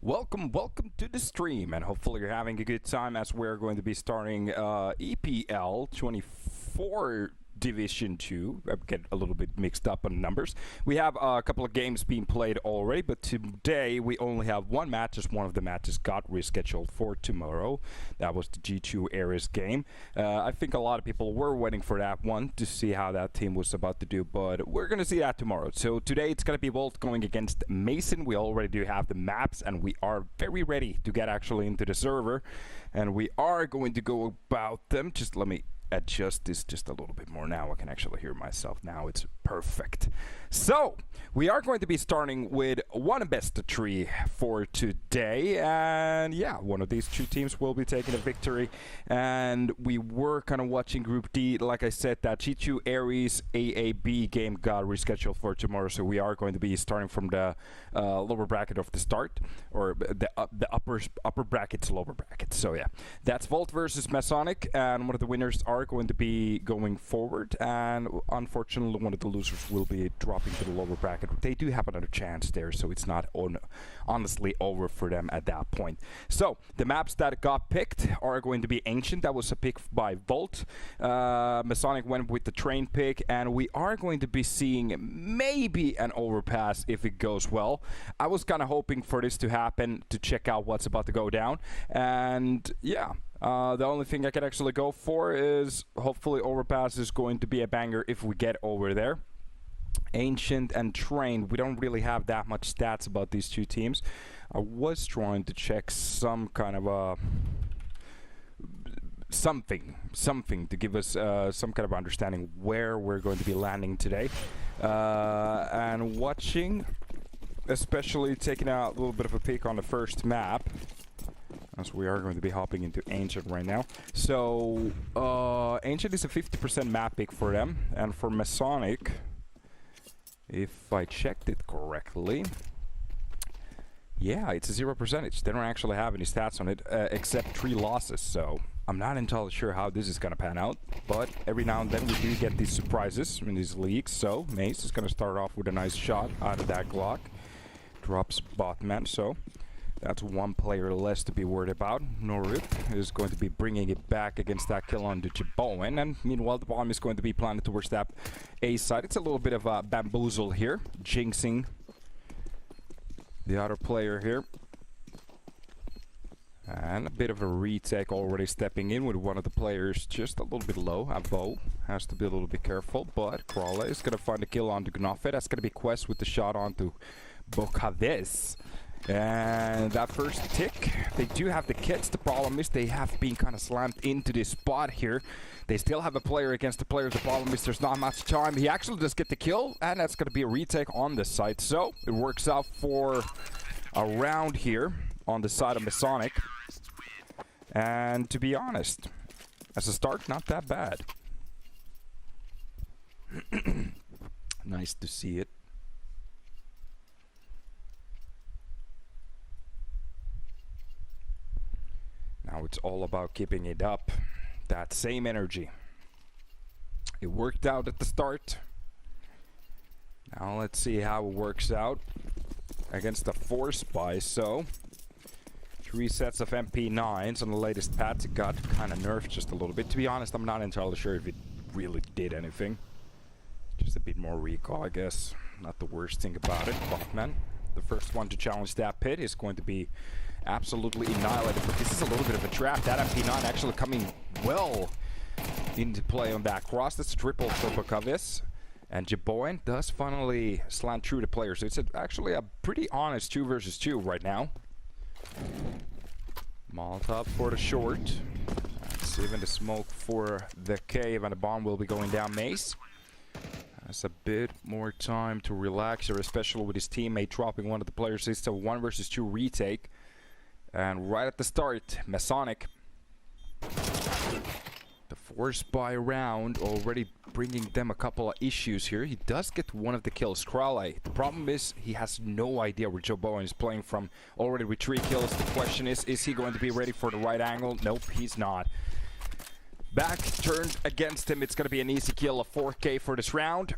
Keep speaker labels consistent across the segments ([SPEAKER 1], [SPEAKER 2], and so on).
[SPEAKER 1] Welcome to the stream, and hopefully you're having a good time as we're going to be starting EPL 24 Division 2. I get a little bit mixed up on numbers. We have a couple of games being played already, but today we only have one match as one of the matches got rescheduled for tomorrow. That was the G2 Ares game. I think a lot of people were waiting for that one to see how that team was about to do, but we're going to see that tomorrow. So today it's going to be Volt going against Mason. We already do have the maps, and we are very ready to get actually into the server, and we are going to go about them. Just let me adjust this just a little bit more. Now I can actually hear myself. Now it's perfect. So we are going to be starting with one best of three for today, and yeah, one of these two teams will be taking a victory. And we were kind of watching Group D. Like I said, that G2 Ares AAB game got rescheduled for tomorrow, so we are going to be starting from the lower bracket of the start, or the upper brackets, lower bracket. So yeah, that's Volt versus Masonic, and one of the winners are going to be going forward, and unfortunately one of the losers will be dropping to the lower bracket. They do have another chance there, so it's not honestly over for them at that point. So the maps that got picked are going to be Ancient. That was a pick by Volt. Masonic went with the train pick, and we are going to be seeing maybe an overpass if it goes well. I was kind of hoping for this to happen to check out what's about to go down, and yeah, the only thing I can actually go for is hopefully overpass is going to be a banger if we get over there. Ancient and Train, we don't really have that much stats about these two teams. I was trying to check some kind of something to give us some kind of understanding where we're going to be landing today, and watching, especially taking a little bit of a peek on the first map, as we are going to be hopping into Ancient right now. So Ancient is a 50% map pick for them, and for Masonic, if I checked it correctly, yeah, it's a 0%. They don't actually have any stats on it except 3 losses, so I'm not entirely sure how this is going to pan out, but every now and then we do get these surprises in these leagues. So Mace is going to start off with a nice shot out of that Glock, drops Botman, so that's one player less to be worried about. Norup is going to be bringing it back against that kill on the Jiboen, and meanwhile the bomb is going to be planted towards that A side. It's a little bit of a bamboozle here, jinxing the other player here. And a bit of a retake already stepping in with one of the players just a little bit low. Abo has to be a little bit careful, but Crawley is going to find a kill onto Gnofe. That's going to be Quest with the shot onto Bocaves. And that first tick, they do have the kits. The problem is they have been kind of slammed into this spot here. They still have a player against the player. The problem is there's not much time. He actually does get the kill, and that's going to be a retake on this side. So it works out for a round here on the side of Masonic. And to be honest, as a start, not that bad. Nice to see it. Now it's all about keeping it up, that same energy. It worked out at the start. Now let's see how it works out against the Force Buy. So 3 sets of MP9s on the latest patch. It got kind of nerfed just a little bit. To be honest, I'm not entirely sure if it really did anything. Just a bit more recall, I guess. Not the worst thing about it. Botman, the first one to challenge that pit, is going to be absolutely annihilated, but this is a little bit of a trap. That MP9 actually coming well into play on that cross. That's a triple for Bocaves, and Jiboen does finally slant through the player, so it's actually a pretty honest 2 versus 2 right now. Molotov for the short. That's even the smoke for the cave, and the bomb will be going down Mace. Has a bit more time to relax here, especially with his teammate dropping one of the players. It's a 1 versus 2 retake. And right at the start, Masonic, the Force Buy round, already bringing them a couple of issues here. He does get one of the kills, Crawley. The problem is he has no idea where Jiboen is playing from. Already with 3 kills. The question is he going to be ready for the right angle? Nope, he's not. Back turned against him. It's going to be an easy kill, a 4K for this round.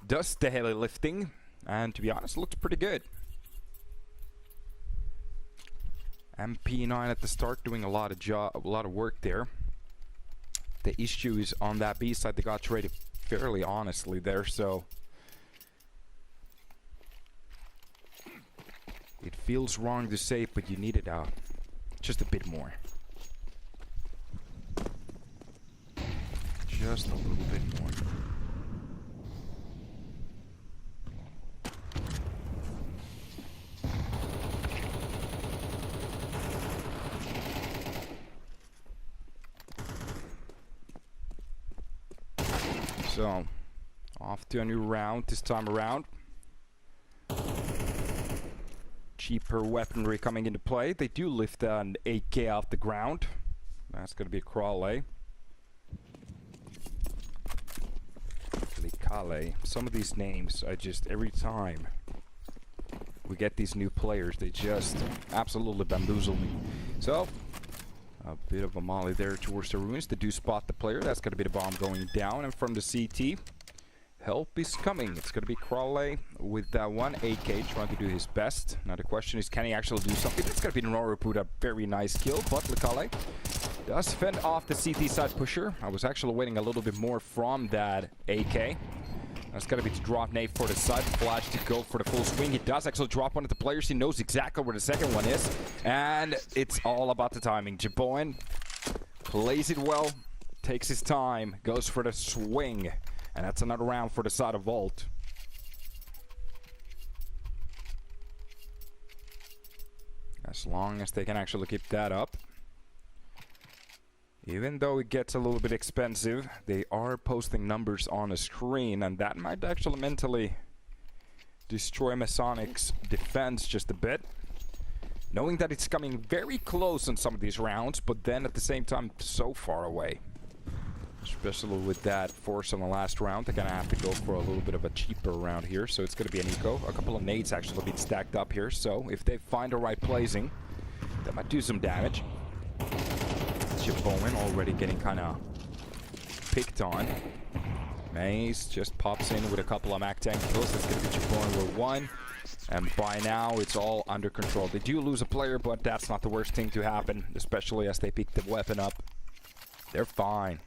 [SPEAKER 1] Does the heli lifting, and to be honest, looks pretty good. MP9 at the start doing a lot of work there. The issue is on that B side, they got traded fairly honestly there, so it feels wrong to say, but you need it out just a bit more. Just a little bit more. So, off to a new round this time around. Cheaper weaponry coming into play. They do lift an AK off the ground. That's going to be a crawley. Some of these names, I just, every time we get these new players, they just absolutely bamboozle me. So, a bit of a molly there towards the ruins. They do spot the player. That's going to be the bomb going down. And from the CT, help is coming. It's going to be Crawley with that one AK trying to do his best. Now the question is, can he actually do something? That's going to be Noru, a very nice kill. But Likale does fend off the CT side pusher. I was actually waiting a little bit more from that AK. That's going to be to drop nade for the side. Flash to go for the full swing. He does actually drop one of the players. He knows exactly where the second one is. And it's all about the timing. Jaboin plays it well, takes his time, goes for the swing. And that's another round for the side of Vault. As long as they can actually keep that up. Even though it gets a little bit expensive, they are posting numbers on a screen, and that might actually mentally destroy Masonic's defense just a bit. Knowing that it's coming very close on some of these rounds, but then at the same time so far away. Especially with that force on the last round, they're gonna have to go for a little bit of a cheaper round here, so it's gonna be an eco. A couple of nades actually being stacked up here, so if they find the right placing, that might do some damage. Bowman already getting kind of picked on. Maze just pops in with a couple of Mac 10 kills. That's going to be Japan with one. And by now, it's all under control. They do lose a player, but that's not the worst thing to happen, especially as they pick the weapon up. They're fine.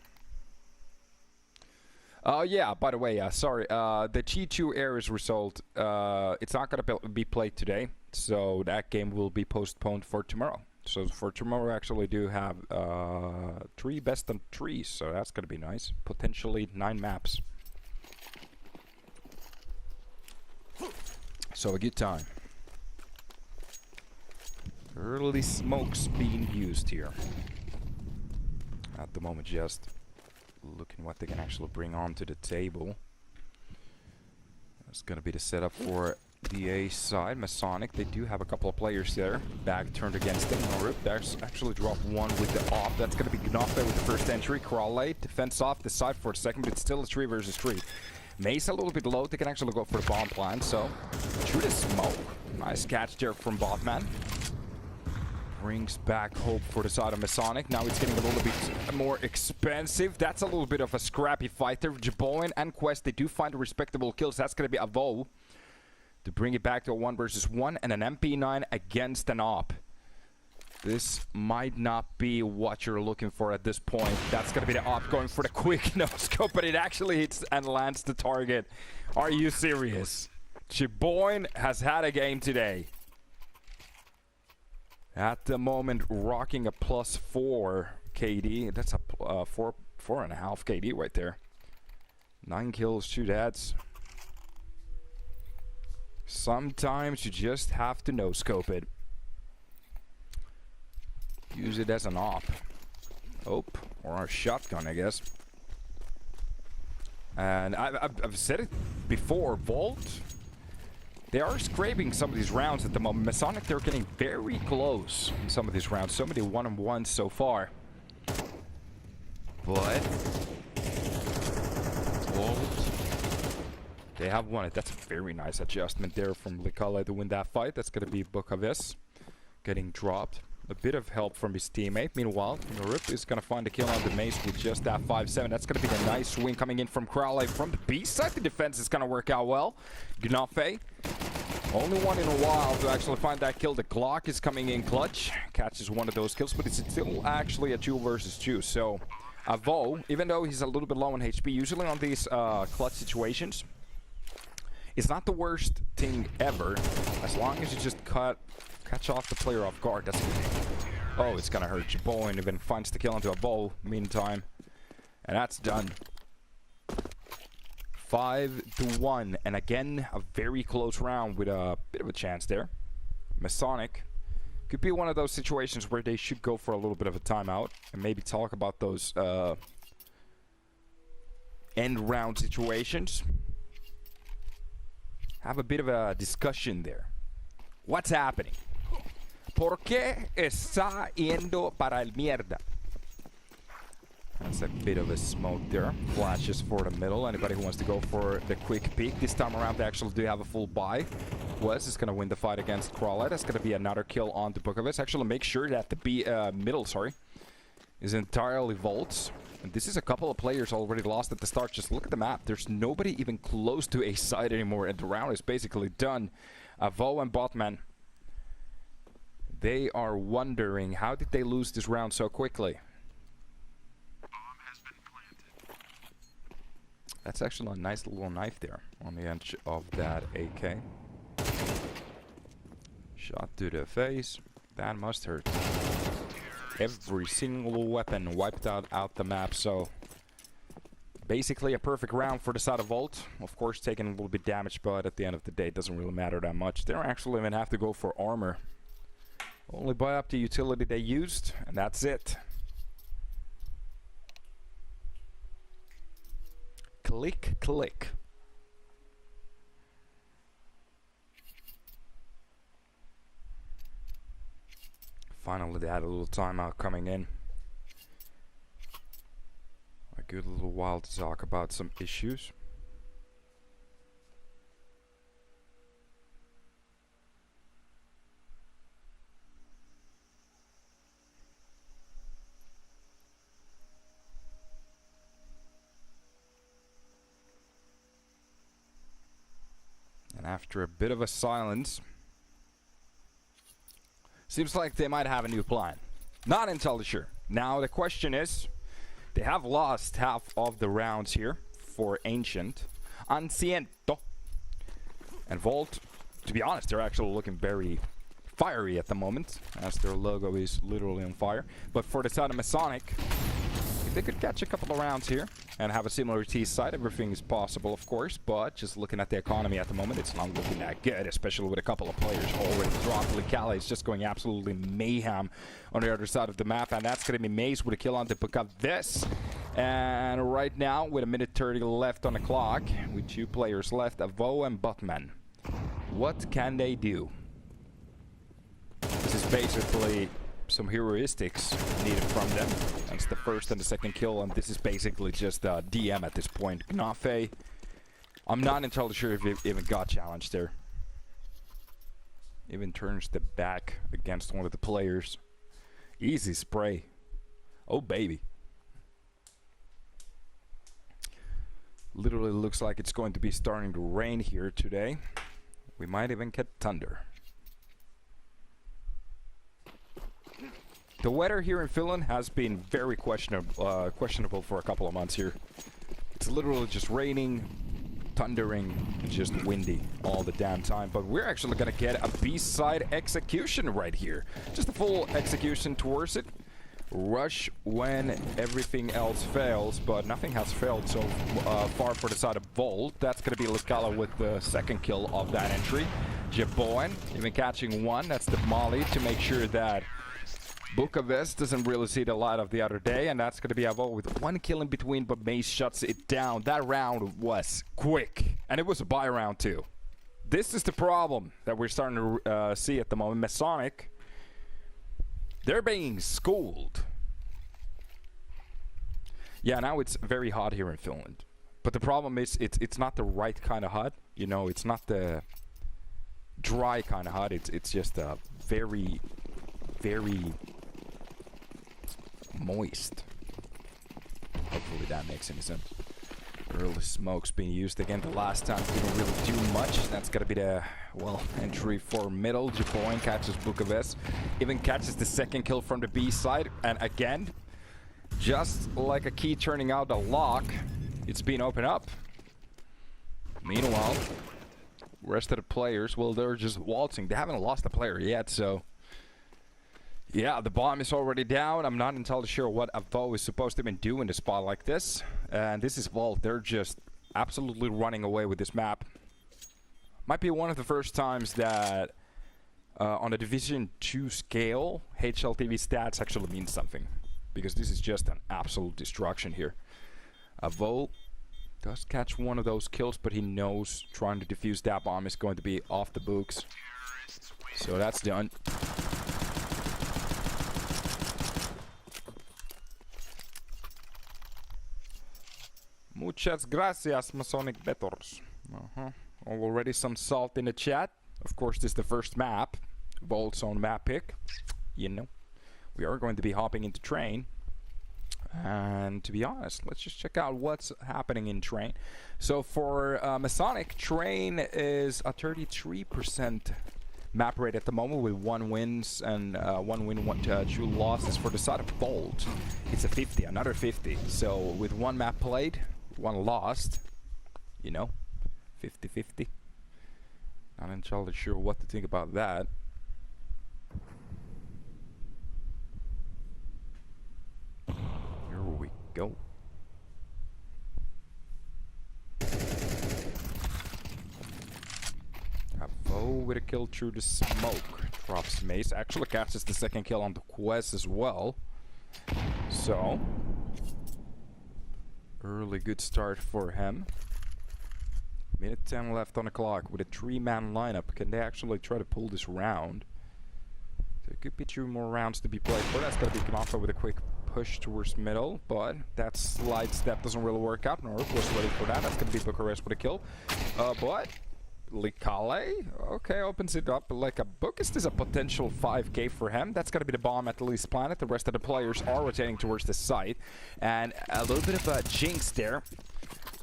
[SPEAKER 1] Yeah, by the way, sorry. The G2 Ares result, it's not going to be played today, so that game will be postponed for tomorrow. So for tomorrow, actually do have 3 best of 3, so that's going to be nice. Potentially 9 maps. So a good time. Early smokes being used here. At the moment, just looking what they can actually bring onto the table. That's going to be the setup for the A side. Masonic, they do have a couple of players there. Back turned against them. Noru, there's actually dropped one with the off. That's going to be Gnofe with the first entry. Crawley, defense off the side for a second, but it's still a 3 versus 3. Mace a little bit low. They can actually go for the bomb plan, so through the smoke. Nice catch there from Botman. Brings back hope for the side of Masonic. Now it's getting a little bit more expensive. That's a little bit of a scrappy fighter. Jaboin and Quest, they do find respectable kills. That's going to be Avo to bring it back to a 1 versus 1 and an MP9 against an op. This might not be what you're looking for at this point. That's going to be the op going for the quick no-scope, but it actually hits and lands the target. Are you serious? Jaboin has had a game today. At the moment, rocking a +4 KD. That's a 4.5 KD right there. 9 kills, 2 deaths. Sometimes you just have to no-scope it. Use it as an op. Or a shotgun, I guess. And I've said it before, Vault, they are scraping some of these rounds at the moment. Masonic, they're getting very close in some of these rounds. So many 1-on-1s so far. But Vault, they have won it. That's a very nice adjustment there from Likale to win that fight. That's going to be Bukaves getting dropped. A bit of help from his teammate. Meanwhile, Norip is going to find a kill on the Mace with just that 5-7. That's going to be the nice swing coming in from Crowley. From the B side, the defense is going to work out well. Gnofe Only one in a while to actually find that kill. The Glock is coming in clutch. Catches one of those kills, but it's still actually a 2 versus 2. So, Avo, even though he's a little bit low on HP, usually on these clutch situations, it's not the worst thing ever. As long as you just catch off the player off guard. That's oh, it's gonna hurt. Jaboin even finds the kill onto Avo meantime. And that's done. 5-1, and again a very close round with a bit of a chance there. Masonic could be one of those situations where they should go for a little bit of a timeout and maybe talk about those end round situations. Have a bit of a discussion there. What's happening? ¿Por qué está yendo para el mierda? That's a bit of a smoke there. Flashes for the middle. Anybody who wants to go for the quick peek. This time around they actually do have a full buy. Wes is going to win the fight against Crawler. That's going to be another kill on the Bukovets. Actually make sure that the middle, is entirely Volts. And this is a couple of players already lost at the start. Just look at the map. There's nobody even close to a side anymore. And the round is basically done. Avo and Botman, they are wondering how did they lose this round so quickly. That's actually a nice little knife there on the edge of that AK. Shot to the face. That must hurt. Every single weapon wiped out the map, so basically a perfect round for the side of Volt. Of course taking a little bit damage, but at the end of the day it doesn't really matter that much. They don't actually even have to go for armor. Only buy up the utility they used, and that's it. Click, click. Finally, they had a little timeout coming in. A good little while to talk about some issues. After a bit of a silence, seems like they might have a new plan. Not entirely sure. Now the question is, they have lost half of the rounds here for Ancient, Anciento, and Volt. To be honest, they're actually looking very fiery at the moment, as their logo is literally on fire. But for the side of Masonic, if they could catch a couple of rounds here and have a similar T side, everything is possible, of course, but just looking at the economy at the moment, it's not looking that good, especially with a couple of players already dropped. Licala is just going absolutely mayhem on the other side of the map, and that's going to be Maze with a kill on to pick up this. And right now, with 1:30 left on the clock, with 2 players left, Avo and Buttman, what can they do? This is basically some heroistics needed from them. That's the first and the second kill, and this is basically just DM at this point. Gnafe, I'm not entirely sure if it even got challenged there. Even turns the back against one of the players. Easy spray. Oh baby. Literally looks like it's going to be starting to rain here today. We might even get thunder. The weather here in Finland has been very questionable for a couple of months here. It's literally just raining, thundering, and just windy all the damn time. But we're actually gonna get a B-side execution right here. Just a full execution towards it. Rush when everything else fails, but nothing has failed so far for the side of Volt. That's gonna be Licala with the second kill of that entry. Jaboin even catching one. That's the Molly to make sure that Bukovets doesn't really see the light of the other day, and that's going to be Avo with 1 kill in between, but Mace shuts it down. That round was quick, and it was a buy round too. This is the problem that we're starting to see at the moment. Masonic, they're being schooled. Yeah, now it's very hot here in Finland, but the problem is it's not the right kind of hot. You know, it's not the dry kind of hot. It's just a very, very moist. Hopefully that makes any sense. Early smokes being used again. The last time didn't really do much. That's gonna be the, well, entry for middle. Japoin catches Bukovec. Even catches the second kill from the B side. And again, just like a key turning out a lock, it's being opened up. Meanwhile, rest of the players, well, they're just waltzing. They haven't lost a player yet, so yeah, the bomb is already down. I'm not entirely sure what Avo is supposed to even do in a spot like this. And this is Vault. They're just absolutely running away with this map. Might be one of the first times that on a Division 2 scale, HLTV stats actually mean something. Because this is just an absolute destruction here. Avo does catch one of those kills, but he knows trying to defuse that bomb is going to be off the books. So that's done. Muchas gracias, Masonic Bettors. Already some salt in the chat. Of course, this is the first map. Volt's own map pick. You know. We are going to be hopping into train. And to be honest, let's just check out what's happening in train. So for Masonic, train is a 33% map rate at the moment with 1 wins and 1 win, 2 losses. For the side of Bolt, it's a 50, another 50. So with 1 map played, 1 lost, you know, 50-50. Not entirely sure what to think about that. Here we go. Avo with a kill through the smoke. Drops Mace. Actually catches the second kill on the quest as well. So, early good start for him. Minute 10 left on the clock with a 3-man lineup. Can they actually try to pull this round? There could be 2 more rounds to be played for. That's going to be Knafa with a quick push towards middle, but that slide step doesn't really work out. North was ready for that. That's going to be Bucharest with a kill. But Likale, okay, opens it up like a book. Is this a potential 5k for him? That's going to be the bomb at least planet. The rest of the players are rotating towards the site. And a little bit of a jinx there,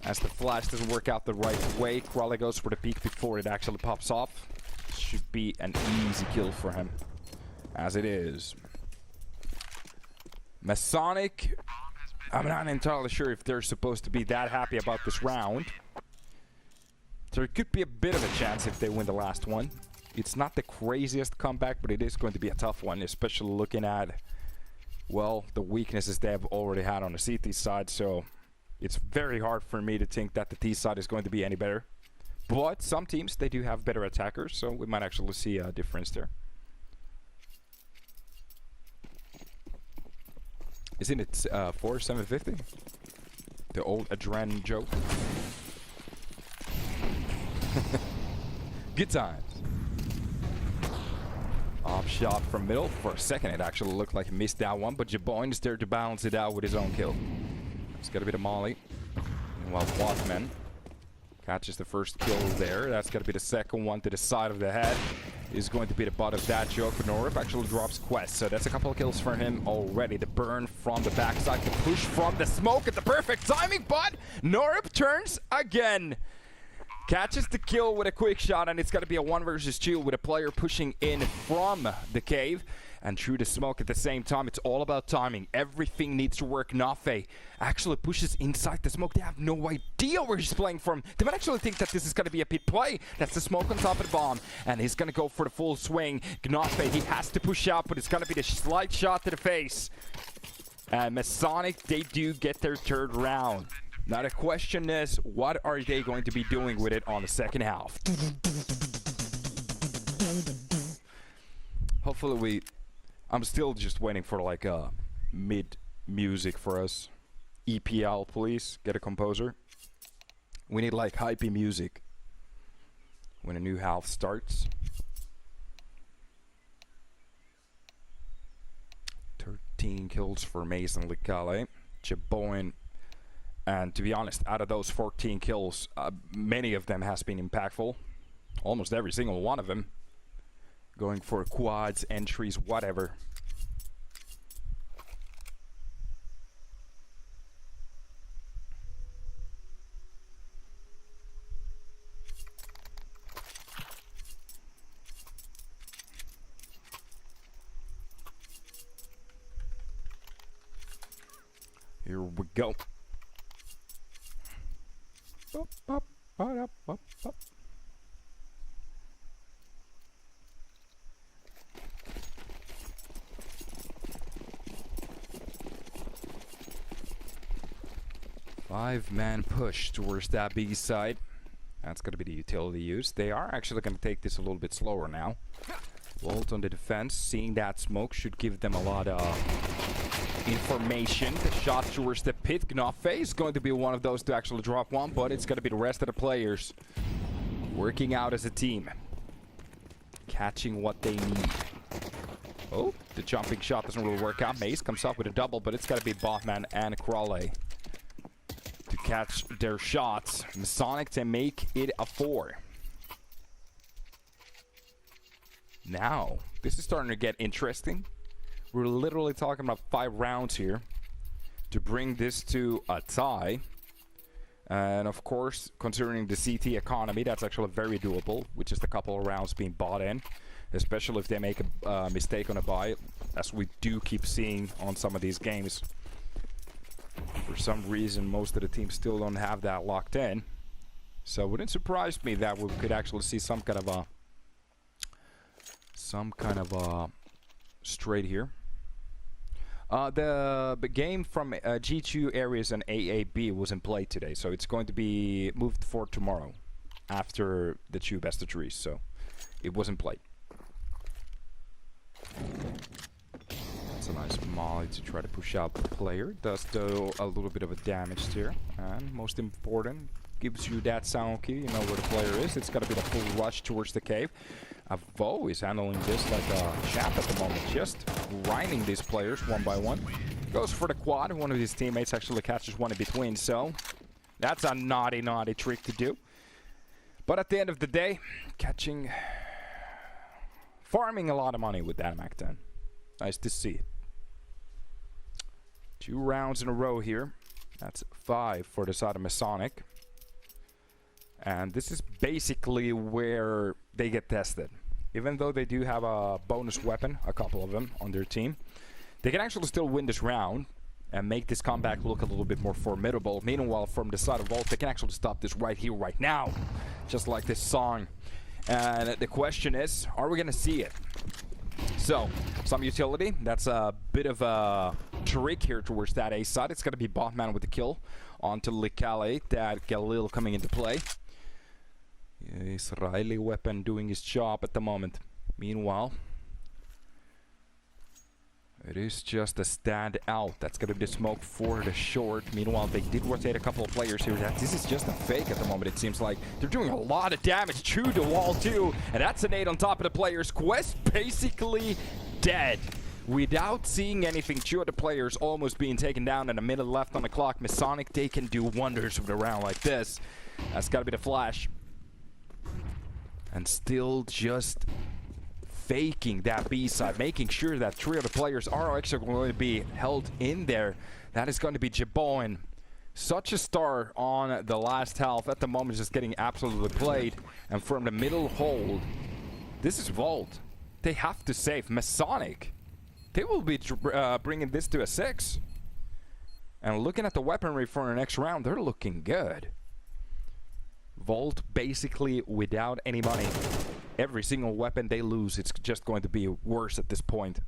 [SPEAKER 1] as the flash doesn't work out the right way. Crawley goes for the peek before it actually pops off. Should be an easy kill for him, as it is. Masonic, I'm not entirely sure if they're supposed to be that happy about this round. There could be a bit of a chance if they win the last one. It's not the craziest comeback, but it is going to be a tough one, especially looking at, well, the weaknesses they have already had on the CT side. So it's very hard for me to think that the T side is going to be any better. But some teams, they do have better attackers, so we might actually see a difference there. Isn't it 4750? The old Adren joke. Good times. Off shot from middle. For a second, it actually looked like he missed that one, but Jaboin is there to balance it out with his own kill. It's got to be the Molly. Meanwhile, Watman catches the first kill there. That's got to be the second one to the side of the head. Is going to be the butt of that joke, but Norup actually drops Quest, so that's a couple of kills for him already. The burn from the backside, the push from the smoke at the perfect timing, but Norup turns again. Catches the kill with a quick shot, and it's got to be a 1 versus 2 with a player pushing in from the cave and through the smoke at the same time. It's all about timing. Everything needs to work. Nafe actually pushes inside the smoke. They have no idea where he's playing from. They might actually think that this is going to be a pit play. That's the smoke on top of the bomb, and he's going to go for the full swing. Nafe, he has to push out, but it's going to be the slight shot to the face. And Masonic, they do get their 3rd round. Now the question is, what are they going to be doing with it on the second half? Hopefully I'm still just waiting for like a mid music for us. EPL, please, get a composer. We need like hypey music when a new half starts. 13 kills for Mason Likale. Jaboin. And to be honest, out of those 14 kills, many of them has been impactful. Almost every single one of them. Going for quads, entries, whatever. we go. Up, up, up, up, up. Five-man push towards that B side. That's going to be the utility use. They are actually going to take this a little bit slower now. Volt on the defense. Seeing that smoke should give them a lot of information. The shot towards the pit. Gnoffe is going to be one of those to actually drop one, but it's going to be the rest of the players working out as a team. Catching what they need. Oh, the jumping shot doesn't really work out. Mace comes up with a double, but it's got to be Botman and Crawley to catch their shots. Masonic to make it a 4. Now, this is starting to get interesting. We're literally talking about 5 rounds here to bring this to a tie. And of course, considering the CT economy, that's actually very doable, with just a couple of rounds being bought in. Especially if they make a mistake on a buy, as we do keep seeing on some of these games. For some reason, most of the teams still don't have that locked in. So it wouldn't surprise me that we could actually see some kind of a straight here. The game from G2 areas and AAB was in play today, so it's going to be moved for tomorrow after the 2 best of 3, so it wasn't played. That's a nice molly to try to push out the player. Does do a little bit of a damage here, and most important, gives you that sound key. You know where the player is. It's got to be the full rush towards the cave. Avo is handling this like a champ at the moment, just grinding these players one by one. Goes for the quad. One of his teammates actually catches one in between, so that's a naughty trick to do. But at the end of the day, farming a lot of money with that MAC-10. Nice to see it. 2 rounds in a row here. That's 5 for the side of Masonic. And this is basically where they get tested. Even though they do have a bonus weapon, a couple of them, on their team, they can actually still win this round and make this comeback look a little bit more formidable. Meanwhile, from the side of Volt, they can actually stop this right here, right now. Just like this song. And the question is, are we going to see it? So, some utility. That's a bit of a trick here towards that A side. It's going to be Botman with the kill onto Likale. That Galil coming into play. Israeli weapon doing his job at the moment. Meanwhile, it is just a stand out. That's going to be the smoke for the short. Meanwhile, they did rotate a couple of players here. This is just a fake at the moment, it seems like. They're doing a lot of damage to the wall, too. And that's a nade on top of the players. Quest basically dead. Without seeing anything, 2 of the players almost being taken down and a minute left on the clock. Masonic, they can do wonders with a round like this. That's got to be the flash. And still just faking that B side, making sure that 3 of the players are actually going to be held in there. That is going to be Jabon. Such a star on the last half. At the moment, just getting absolutely played. And from the middle hold, this is Volt. They have to save Masonic. They will be bringing this to a 6. And looking at the weaponry for the next round, they're looking good. Volt basically without any money. Every single weapon they lose, it's just going to be worse at this point.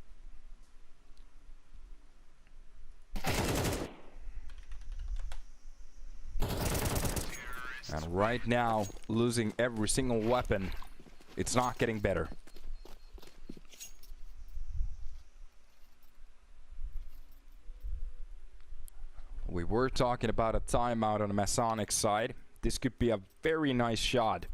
[SPEAKER 1] And right now, losing every single weapon, it's not getting better. We were talking about a timeout on the Masonic side. This could be a very nice shot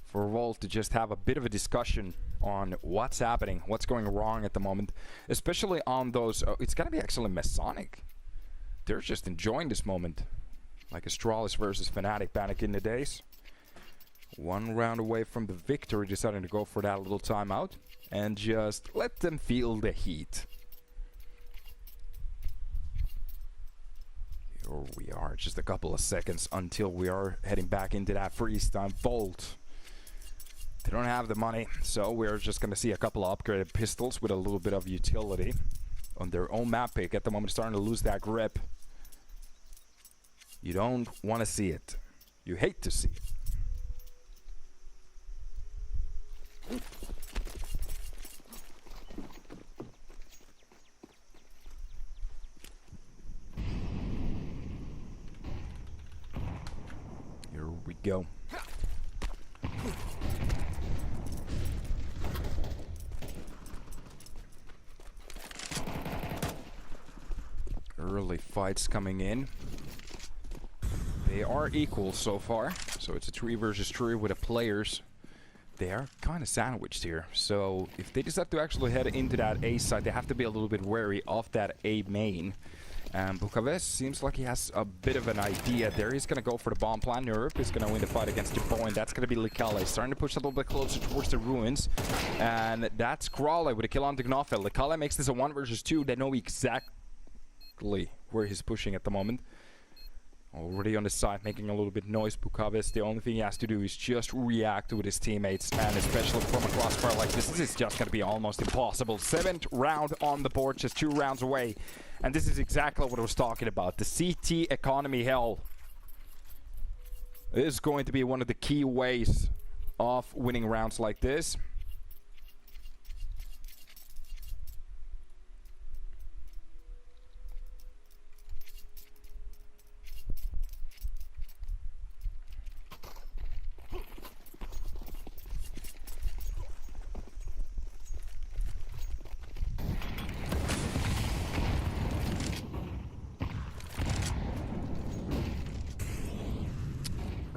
[SPEAKER 1] for Volt to just have a bit of a discussion on what's happening, what's going wrong at the moment, especially on those. It's gonna be actually Masonic. They're just enjoying this moment, like Astralis versus Fnatic back in the days. 1 round away from the victory, deciding to go for that little timeout and just let them feel the heat. Here we are, just a couple of seconds until we are heading back into that freeze time. Volt, they don't have the money, so we're just going to see a couple of upgraded pistols with a little bit of utility on their own map pick. At the moment, starting to lose that grip. You don't want to see it. You hate to see it. Here we go. Early fights coming in. They are equal so far. So it's a 3 versus 3 with the players. They are kind of sandwiched here. So if they decide to actually head into that A side, they have to be a little bit wary of that A main. Bukaves seems like he has a bit of an idea there. He's going to go for the bomb plan. Europe is going to win the fight against Jabot, and that's going to be Likale. Starting to push a little bit closer towards the ruins. And that's Krale with a kill on Dgnofel. Likale makes this a 1 versus 2. They know exactly where he's pushing at the moment. Already on the side, making a little bit noise. Bukaves, the only thing he has to do is just react with his teammates, and especially from a crossfire like this is just going to be almost impossible. 7th round on the board, just 2 rounds away, and this is exactly what I was talking about. The CT economy hell is going to be one of the key ways of winning rounds like this.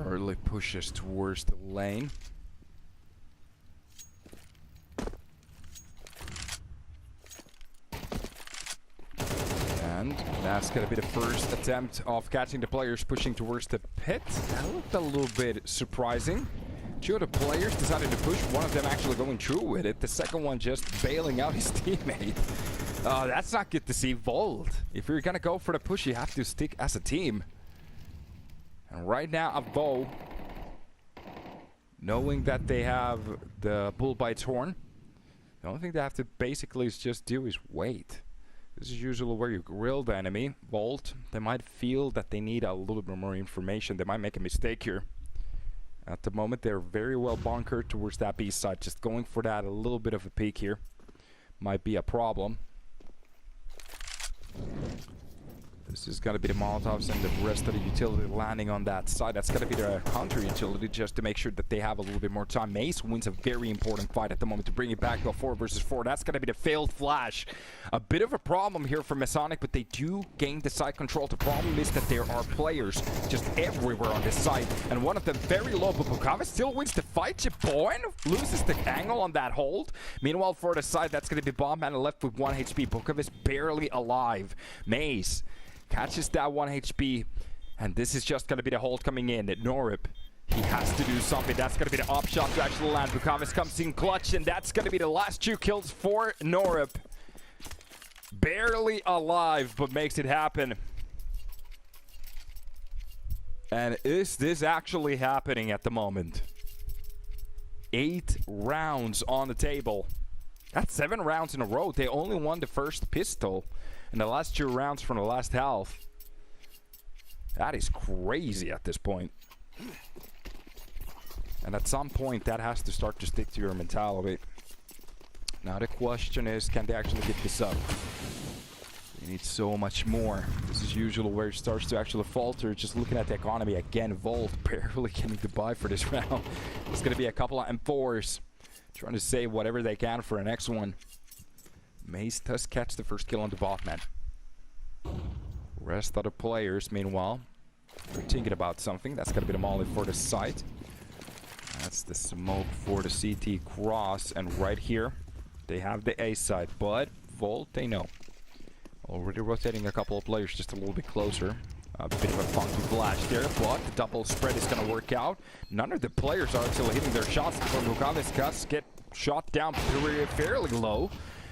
[SPEAKER 1] Early pushes towards the lane. And that's going to be the first attempt of catching the players pushing towards the pit. That looked a little bit surprising. 2 of the players decided to push, one of them actually going through with it, the second one just bailing out his teammate. That's not good to see. Volt, if you're going to go for the push, you have to stick as a team. And right now, Avo, knowing that they have the bull by its horn, the only thing they have to basically just do is wait. This is usually where you grill the enemy. Volt, they might feel that they need a little bit more information. They might make a mistake here. At the moment, they're very well bunkered towards that B side. Just going for that a little bit of a peek here might be a problem. This is going to be the Molotovs and the rest of the utility landing on that side. That's going to be the counter utility just to make sure that they have a little bit more time. Mace wins a very important fight at the moment to bring it back to a 4 versus 4. That's going to be the failed flash. A bit of a problem here for Masonic, but they do gain the side control. The problem is that there are players just everywhere on this side. And one of them very low, but Bukaves still wins the fight. Jabot loses the angle on that hold. Meanwhile, for the side, that's going to be Bombman left with 1 HP. Bukaves barely alive. Mace catches that 1 HP, and this is just going to be the hold coming in. Norip, he has to do something. That's going to be the op shot to actually land. Bukaves comes in clutch, and that's going to be the last 2 kills for Norip. Barely alive, but makes it happen. And is this actually happening at the moment? 8 rounds on the table. That's 7 rounds in a row. They only won the first pistol in the last 2 rounds from the last half. That is crazy at this point. And at some point, that has to start to stick to your mentality. Now the question is, can they actually get this up? They need so much more. This is usually where it starts to actually falter. Just looking at the economy again, Volt barely getting goodbye for this round. It's going to be a couple of M4s trying to save whatever they can for the next one. Mace does catch the first kill on the Botman. Rest of the players, meanwhile, they're thinking about something. That's going to be the molly for the site. That's the smoke for the CT cross. And right here, they have the A side. But Volt, they know. Already rotating a couple of players just a little bit closer. A bit of a funky flash there, but the double spread is going to work out. None of the players are actually hitting their shots before Bukaves get shot down fairly low.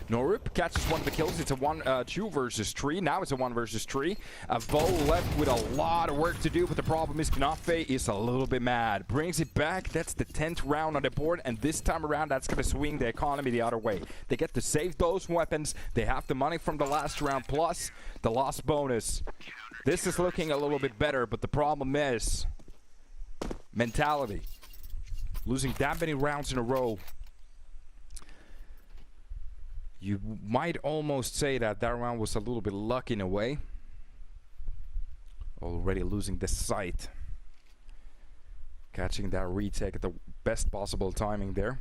[SPEAKER 1] Norip catches one of the kills. It's a 2 versus 3. Now it's a 1 versus 3. Vo left with a lot of work to do, but the problem is Knafe is a little bit mad. Brings it back. That's the 10th round on the board, and this time around, that's going to swing the economy the other way. They get to save those weapons. They have the money from the last round, plus the loss bonus. This is looking a little bit better, but the problem is mentality. Losing that many rounds in a row. You might almost say that that round was a little bit lucky in a way. Already losing the sight. Catching that retake at the best possible timing there.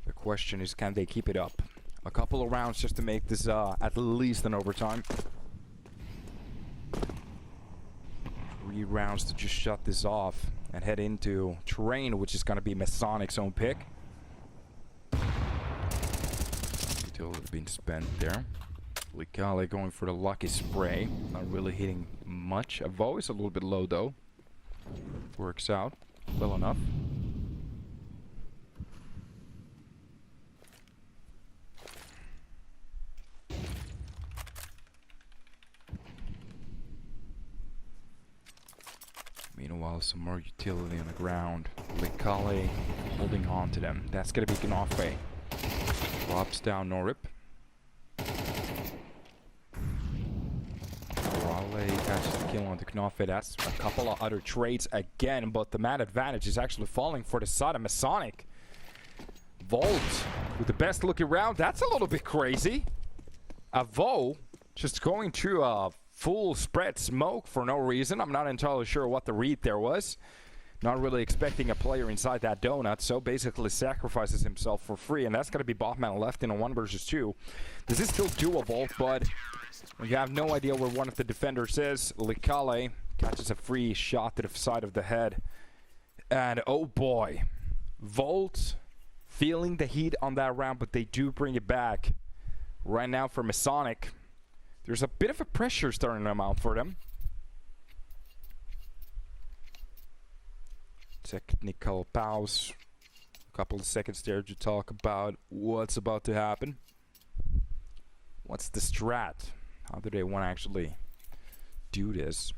[SPEAKER 1] The question is, can they keep it up? A couple of rounds just to make this at least an overtime. 3 rounds to just shut this off and head into Train, which is going to be Masonic's own pick. Utility being spent there. Likale going for the lucky spray. Not really hitting much. Avo is a little bit low though. Works out well enough. Meanwhile, some more utility on the ground. Likale holding on to them. That's gonna be Gnafe. Drops down Norip. Catches the kill on the Gnafe. That's a couple of other trades again, but the man advantage is actually falling for the side of Masonic. Volt with the best looking round. That's a little bit crazy. Avo just going through a full spread smoke for no reason. I'm not entirely sure what the read there was. Not really expecting a player inside that donut, so basically sacrifices himself for free, and that's going to be Botman left in a 1 versus 2. This is still doable, but you have no idea where one of the defenders is. Likale catches a free shot to the side of the head. And oh boy, Volt feeling the heat on that round, but they do bring it back. Right now for Masonic, there's a bit of a pressure starting to mount for them. Technical pause. A couple of seconds there to talk about what's about to happen. What's the strat? How do they want to actually do this?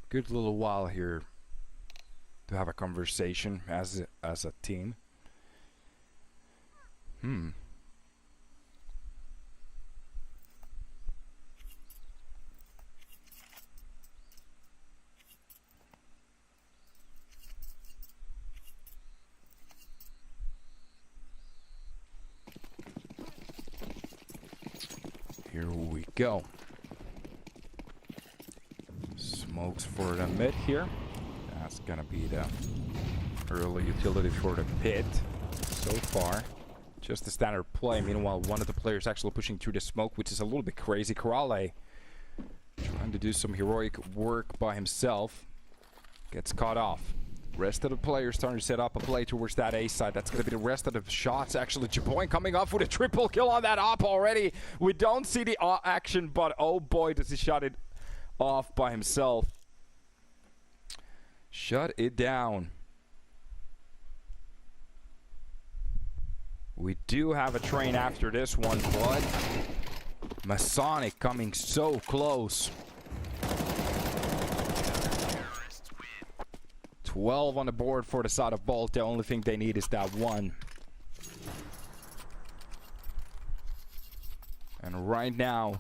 [SPEAKER 1] Good little while here to have a conversation as a team. Here we go. Smokes for the mid here. That's gonna be the early utility for the pit so far. Just the standard play. Meanwhile, one of the players actually pushing through the smoke, which is a little bit crazy. Corrale trying to do some heroic work by himself. Gets caught off. Rest of the players starting to set up a play towards that A side. That's going to be the rest of the shots. Actually, Japoin coming off with a triple kill on that op already. We don't see the action, but oh boy, does he shut it off by himself. Shut it down. We do have a train after this one, but Masonic coming so close. 12 on the board for the side of Bolt. The only thing they need is that one. And right now,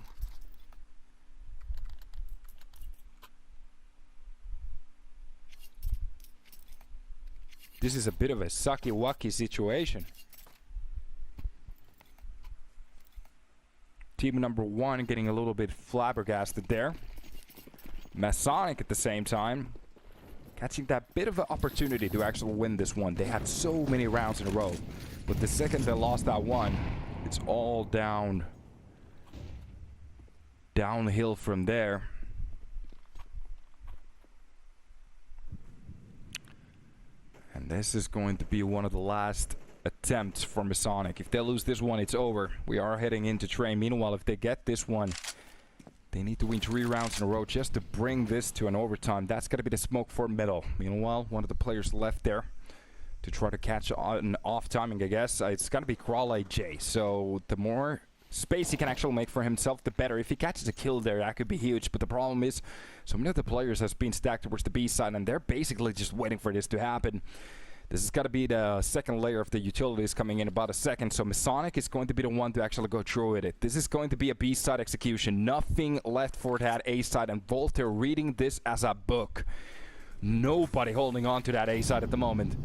[SPEAKER 1] this is a bit of a sucky-wucky situation. Team number 1 getting a little bit flabbergasted there. Masonic at the same time catching that bit of an opportunity to actually win this one. They had so many rounds in a row, but the second they lost that one, it's all downhill from there. And this is going to be one of the last attempt for Masonic. If they lose this one, it's over. We are heading into train. Meanwhile, if they get this one, they need to win 3 rounds in a row just to bring this to an overtime. That's got to be the smoke for middle. Meanwhile, one of the players left there to try to catch an off timing, I guess. It's got to be Crawl AJ. So the more space he can actually make for himself, the better. If he catches a kill there, that could be huge. But the problem is, so many of the players has been stacked towards the B side, and they're basically just waiting for this to happen. This has got to be the second layer of the utilities coming in about a second. So Masonic is going to be the one to actually go through with it. This is going to be a B side execution. Nothing left for that A side, and Voltaire reading this as a book. Nobody holding on to that A side at the moment.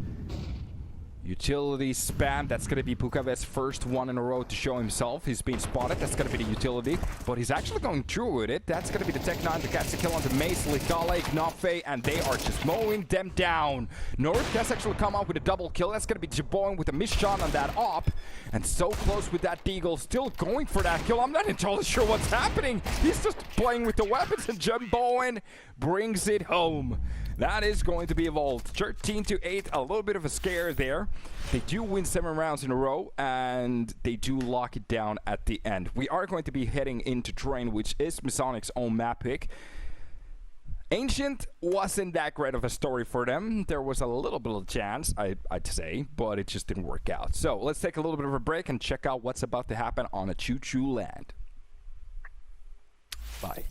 [SPEAKER 1] Utility spam, that's going to be Pukave's first one in a row to show himself. He's being spotted, that's going to be the utility. But he's actually going through with it. That's going to be the Tech 9 to catch the kill onto Mace, Litale, Knopfe, and they are just mowing them down. North has actually come out with a double kill. That's going to be Jaboin with a miss shot on that op. And so close with that Deagle, still going for that kill. I'm not entirely sure what's happening. He's just playing with the weapons, and Jaboin brings it home. That is going to be evolved. 13-8, a little bit of a scare there. They do win 7 rounds in a row, and they do lock it down at the end. We are going to be heading into train, which is Masonic's own map pick. Ancient wasn't that great of a story for them. There was a little bit of chance, I'd say, but it just didn't work out. So let's take a little bit of a break and check out what's about to happen on a choo-choo land. Bye.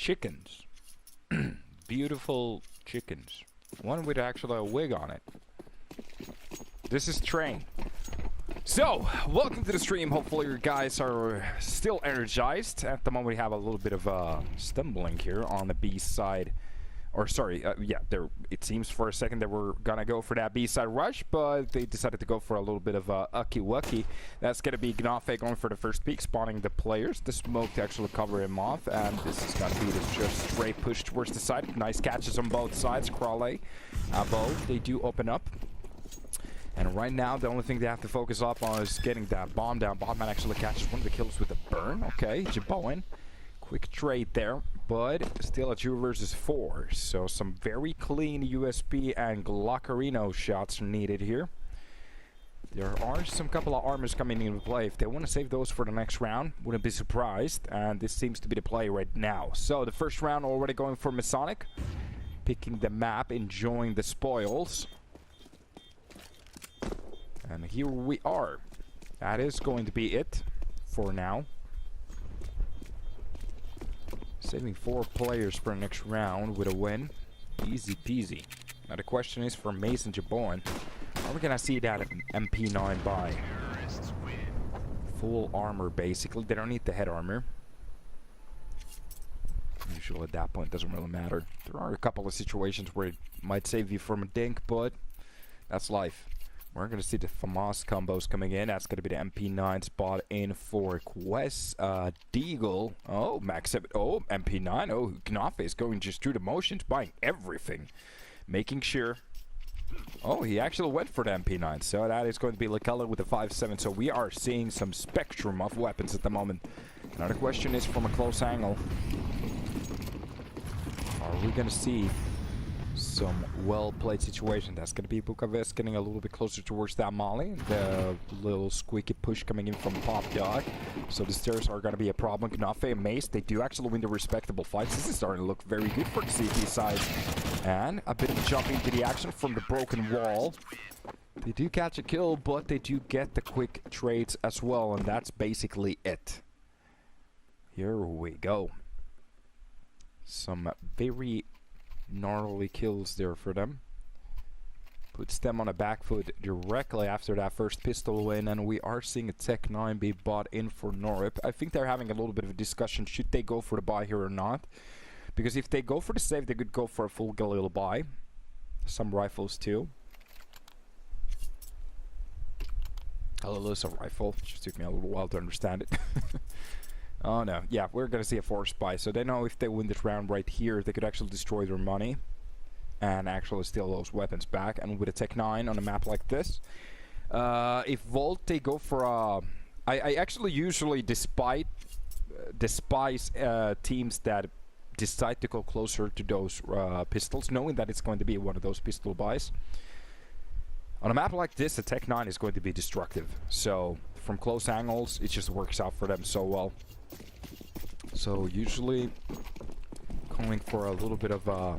[SPEAKER 1] chickens. Beautiful chickens. One with actually a wig on it. This is Train. So, welcome to the stream. Hopefully you guys are still energized. At the moment we have a little bit of stumbling here on the B side. Or sorry, yeah, it seems for a second that we're gonna go for that B-side rush, but they decided to go for a little bit of ucky-wucky. That's gonna be Gnafe going for the first peek, spawning the players. The smoke to actually cover him off, and this is gonna be just straight push towards the side. Nice catches on both sides. Crawley, both, they do open up. And right now, the only thing they have to focus up on is getting that bomb down. Botman actually catches one of the kills with a burn. Okay, Jaboin. Quick trade there, but still a 2 versus 4. So some very clean USP and Glockerino shots are needed here. There are some couple of armors coming into play. If they want to save those for the next round, wouldn't be surprised. And this seems to be the play right now. So the first round already going for Masonic. Picking the map, enjoying the spoils. And here we are. That is going to be it for now. Saving 4 players for the next round with a win. Easy peasy. Now the question is for Mason Jaboin. Are we gonna see that MP9 buy? Full armor basically. They don't need the head armor. Usually at that point it doesn't really matter. There are a couple of situations where it might save you from a dink, but that's life. We're going to see the FAMAS combos coming in. That's going to be the MP9 spot in for Quest. Deagle. Oh, Max 7. Oh, MP9. Oh, Gnafe is going just through the motions, buying everything. Making sure. Oh, he actually went for the MP9. So that is going to be Lecala with the 5.7. So we are seeing some spectrum of weapons at the moment. Now the question is from a close angle. Are we going to see some well-played situation? That's going to be Bukaves getting a little bit closer towards that molly. The little squeaky push coming in from Pop Dog. So the stairs are going to be a problem. Gnafe and Mace, they do actually win the respectable fights. This is starting to look very good for the CT side. And a bit of a jump into the action from the broken wall. They do catch a kill, but they do get the quick trades as well. And that's basically it. Here we go. Some very gnarly kills there for them. Puts them on a back foot directly after that first pistol win, and we are seeing a Tech 9 be bought in for Norip. I think they're having a little bit of a discussion, should they go for the buy here or not? Because if they go for the save, they could go for a full Galil buy. Some rifles too. Galil is a rifle. Just took me a little while to understand it. Oh no, yeah, we're gonna see a force buy. So they know if they win this round right here, they could actually destroy their money and actually steal those weapons back. And with a Tech 9 on a map like this, if Volt, they go for a... I actually usually despise teams that decide to go closer to those pistols, knowing that it's going to be one of those pistol buys. On a map like this, a Tech 9 is going to be destructive. So from close angles, it just works out for them so well. So usually going for a little bit of a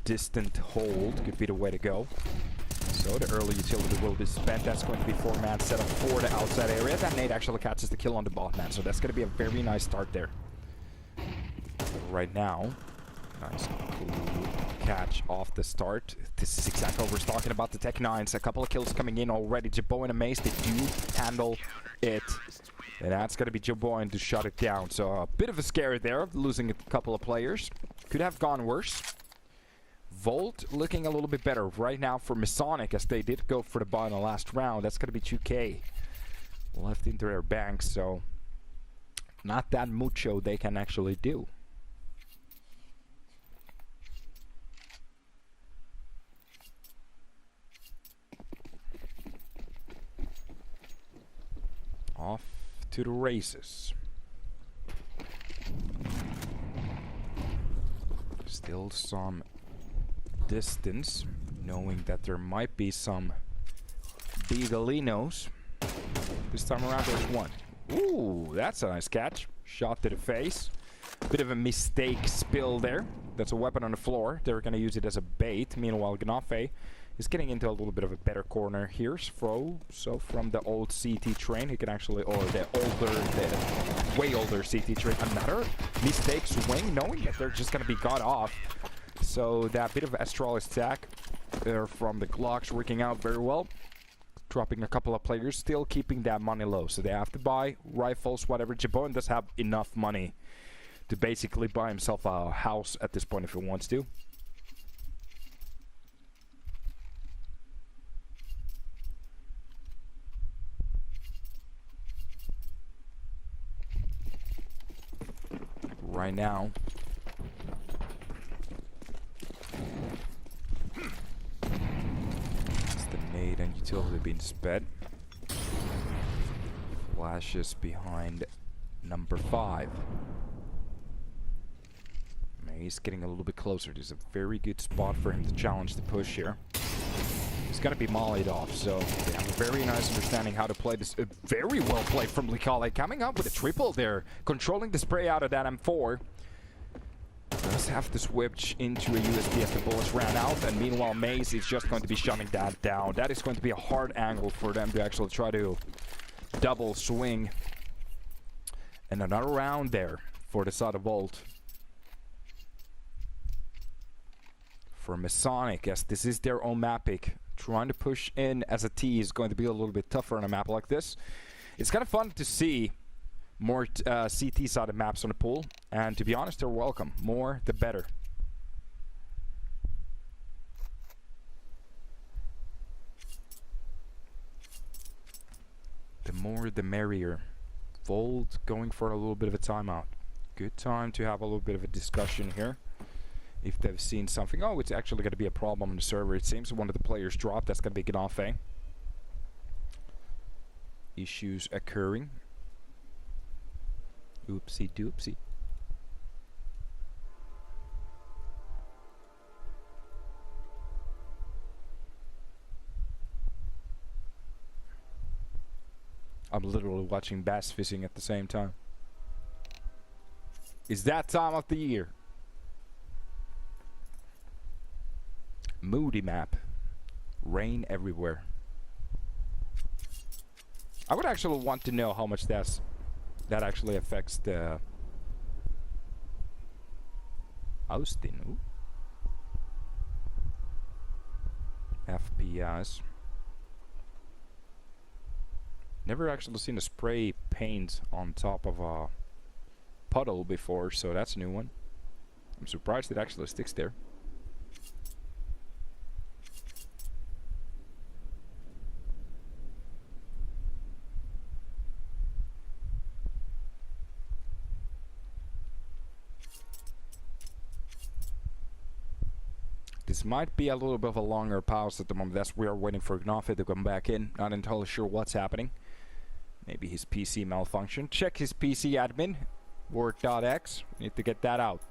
[SPEAKER 1] distant hold could be the way to go. So the early utility will be spent. That's going to be 4-man setup for the outside area. That nade actually catches the kill on the botman. So that's going to be a very nice start there. Right now, nice cool catch off the start. This is exactly what we're talking about. The Tech 9s, a couple of kills coming in already. Jaboin and Mace, they do handle it. And that's going to be Jaboin to shut it down. So a bit of a scare there, losing a couple of players. Could have gone worse. Volt looking a little bit better right now for Masonic, as they did go for the buy in the last round. That's going to be 2K left into their bank, so not that mucho they can actually do. Off to the races. Still some distance, knowing that there might be some Beagalinos. This time around there's one. Ooh, that's a nice catch. Shot to the face. Bit of a mistake spill there. That's a weapon on the floor. They're going to use it as a bait. Meanwhile, Gnafe is getting into a little bit of a better corner. Here's Fro. So from the old CT train, he can actually, or the older, the way older CT trade. Another mistake swing, knowing that they're just going to be got off. So that bit of Astralis attack there from the Glocks working out very well. Dropping a couple of players, still keeping that money low. So they have to buy rifles, whatever. Jabon does have enough money to basically buy himself a house at this point if he wants to. Right now, it's the nade and utility being sped. Flashes behind number 5. He's getting a little bit closer. There's a very good spot for him to challenge the push here. He's going to be mollied off, so they have a very nice understanding how to play this. Very well played from Likale, coming up with a triple there, controlling the spray out of that M4. Does have to switch into a USP as the bullets ran out, and meanwhile Maze is just going to be shutting that down. That is going to be a hard angle for them to actually try to double swing. And another round there for the side of Volt. For Masonic, yes, this is their own map pick. Trying to push in as a T is going to be a little bit tougher on a map like this. It's kind of fun to see more CT-sided maps on the pool, and to be honest, they're welcome. More, the better. The more, the merrier. Volt going for a little bit of a timeout. Good time to have a little bit of a discussion here. If they've seen something, oh, it's actually going to be a problem on the server. It seems one of the players dropped. That's going to be Gnafe. Issues occurring. Oopsie doopsie. I'm literally watching bass fishing at the same time. It's that time of the year. Moody map. Rain everywhere. I would actually want to know how much that actually affects the Austin. FPS. Never actually seen a spray paint on top of a puddle before, so that's a new one. I'm surprised it actually sticks there. This might be a little bit of a longer pause at the moment. That's we are waiting for Gnafe to come back in. Not entirely sure what's happening. Maybe his PC malfunctioned. Check his PC admin. Word.x. Need to get that out.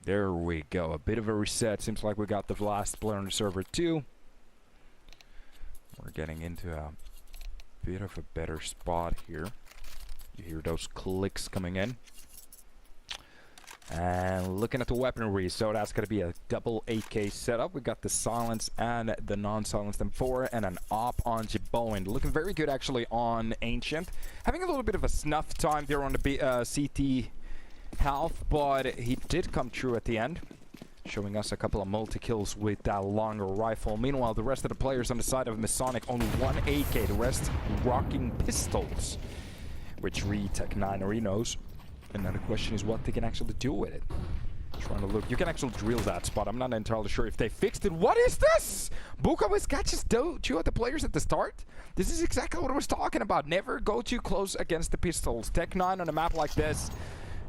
[SPEAKER 1] There we go. A bit of a reset. Seems like we got the last player on the server too. We're getting into a bit of a better spot here. You hear those clicks coming in. And looking at the weaponry, so that's going to be a double 8K setup. We got the silence and the non-silenced M4 and an op on Jiboin. Looking very good actually on Ancient. Having a little bit of a snuff time there on the CT health, but he did come true at the end, showing us a couple of multi-kills with that longer rifle. Meanwhile, the rest of the players on the side of Masonic, only one AK, the rest rocking pistols, which Tech9 already knows. And then the question is what they can actually do with it. Trying to look, you can actually drill that spot. I'm not entirely sure if they fixed it. What is this? Bukowicz catches two of the players at the start. This is exactly what I was talking about. Never go too close against the pistols. Tech9 on a map like this,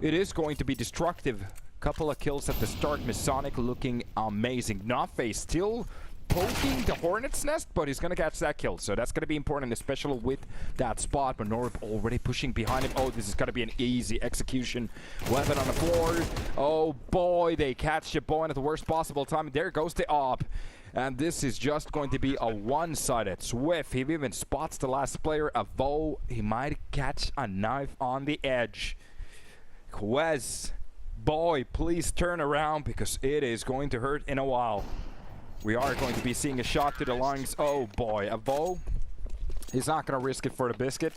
[SPEAKER 1] it is going to be destructive. Couple of kills at the start. Masonic looking amazing. Gnafe still poking the Hornet's Nest, but he's going to catch that kill. So that's going to be important, especially with that spot. Minorp already pushing behind him. Oh, this is going to be an easy execution. Weapon on the floor. Oh boy, they catch Jabon at the worst possible time. There goes the op. And this is just going to be a one-sided. Swift, he even spots the last player. Avo, he might catch a knife on the edge. Quez, boy, please turn around because it is going to hurt in a while. We are going to be seeing a shot to the lungs. Oh boy, Avo. He's not going to risk it for the biscuit.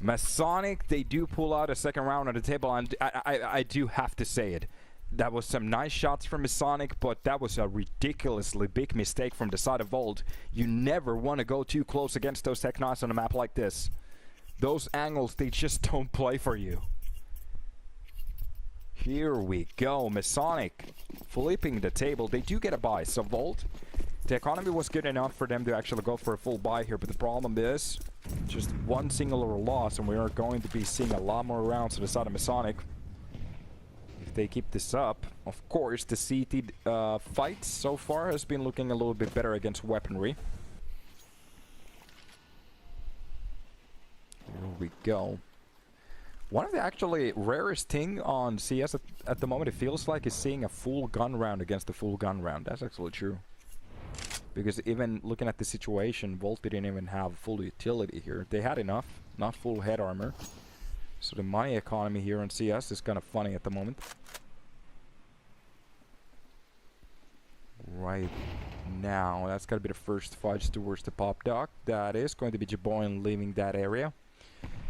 [SPEAKER 1] MASONIC, they do pull out a second round on the table, and I do have to say it. That was some nice shots from MASONIC, but that was a ridiculously big mistake from the side of Volt. You never want to go too close against those Technos on a map like this. Those angles, they just don't play for you. Here we go, MASONIC flipping the table. They do get a buy, so Volt, the economy was good enough for them to actually go for a full buy here, but the problem is just one singular loss, and we are going to be seeing a lot more rounds to the side of MASONIC. If they keep this up, of course, the CT fight so far has been looking a little bit better against weaponry. Here we go. One of the actually rarest thing on CS at the moment, it feels like, is seeing a full gun round against a full gun round. That's actually true. Because even looking at the situation, Volt didn't even have full utility here. They had enough, not full head armor. So the money economy here on CS is kind of funny at the moment. Right now, that's got to be the first fight towards the pop dock. That is going to be Jaboyan leaving that area.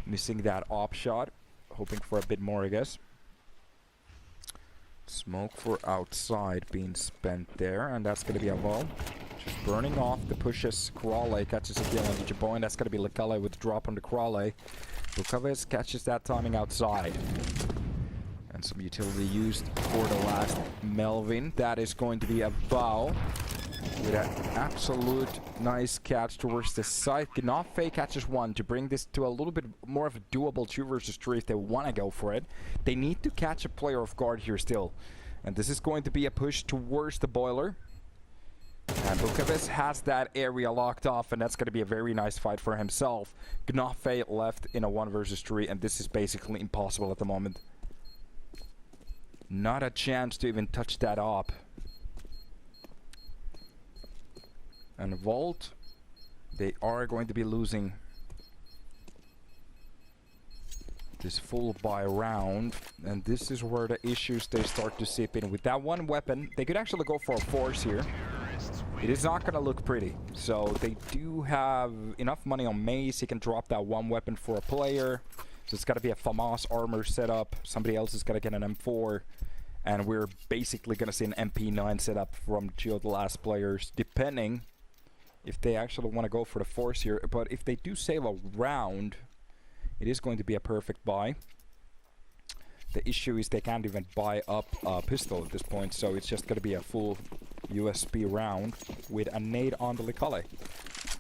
[SPEAKER 1] Missing that op shot. Hoping for a bit more, I guess. Smoke for outside being spent there, and that's going to be a Avo. Just burning off the pushes. Crawley catches a kill on the Jaboyan. That's going to be Lekale with drop on the Crawley. Bukaves catches that timing outside. And some utility used for the last Melvin. That is going to be a Avo. With an absolute nice catch towards the side. Gnafe catches one to bring this to a little bit more of a doable 2 versus 3 if they want to go for it. They need to catch a player off guard here still. And this is going to be a push towards the boiler. And Bukaves has that area locked off, and that's going to be a very nice fight for himself. Gnafe left in a 1 versus 3, and this is basically impossible at the moment. Not a chance to even touch that op. And Volt, they are going to be losing this full buy round, and this is where the issues they start to seep in. With that one weapon, they could actually go for a force here. It is not going to look pretty. So they do have enough money on Mace. He can drop that one weapon for a player. So it's got to be a FAMAS armor setup. Somebody else is going to get an M4. And we're basically going to see an MP9 setup from 2 of the last players, depending if they actually want to go for the force here. But if they do save a round, it is going to be a perfect buy. The issue is they can't even buy up a pistol at this point, so it's just going to be a full USB round with a nade on the Lekale.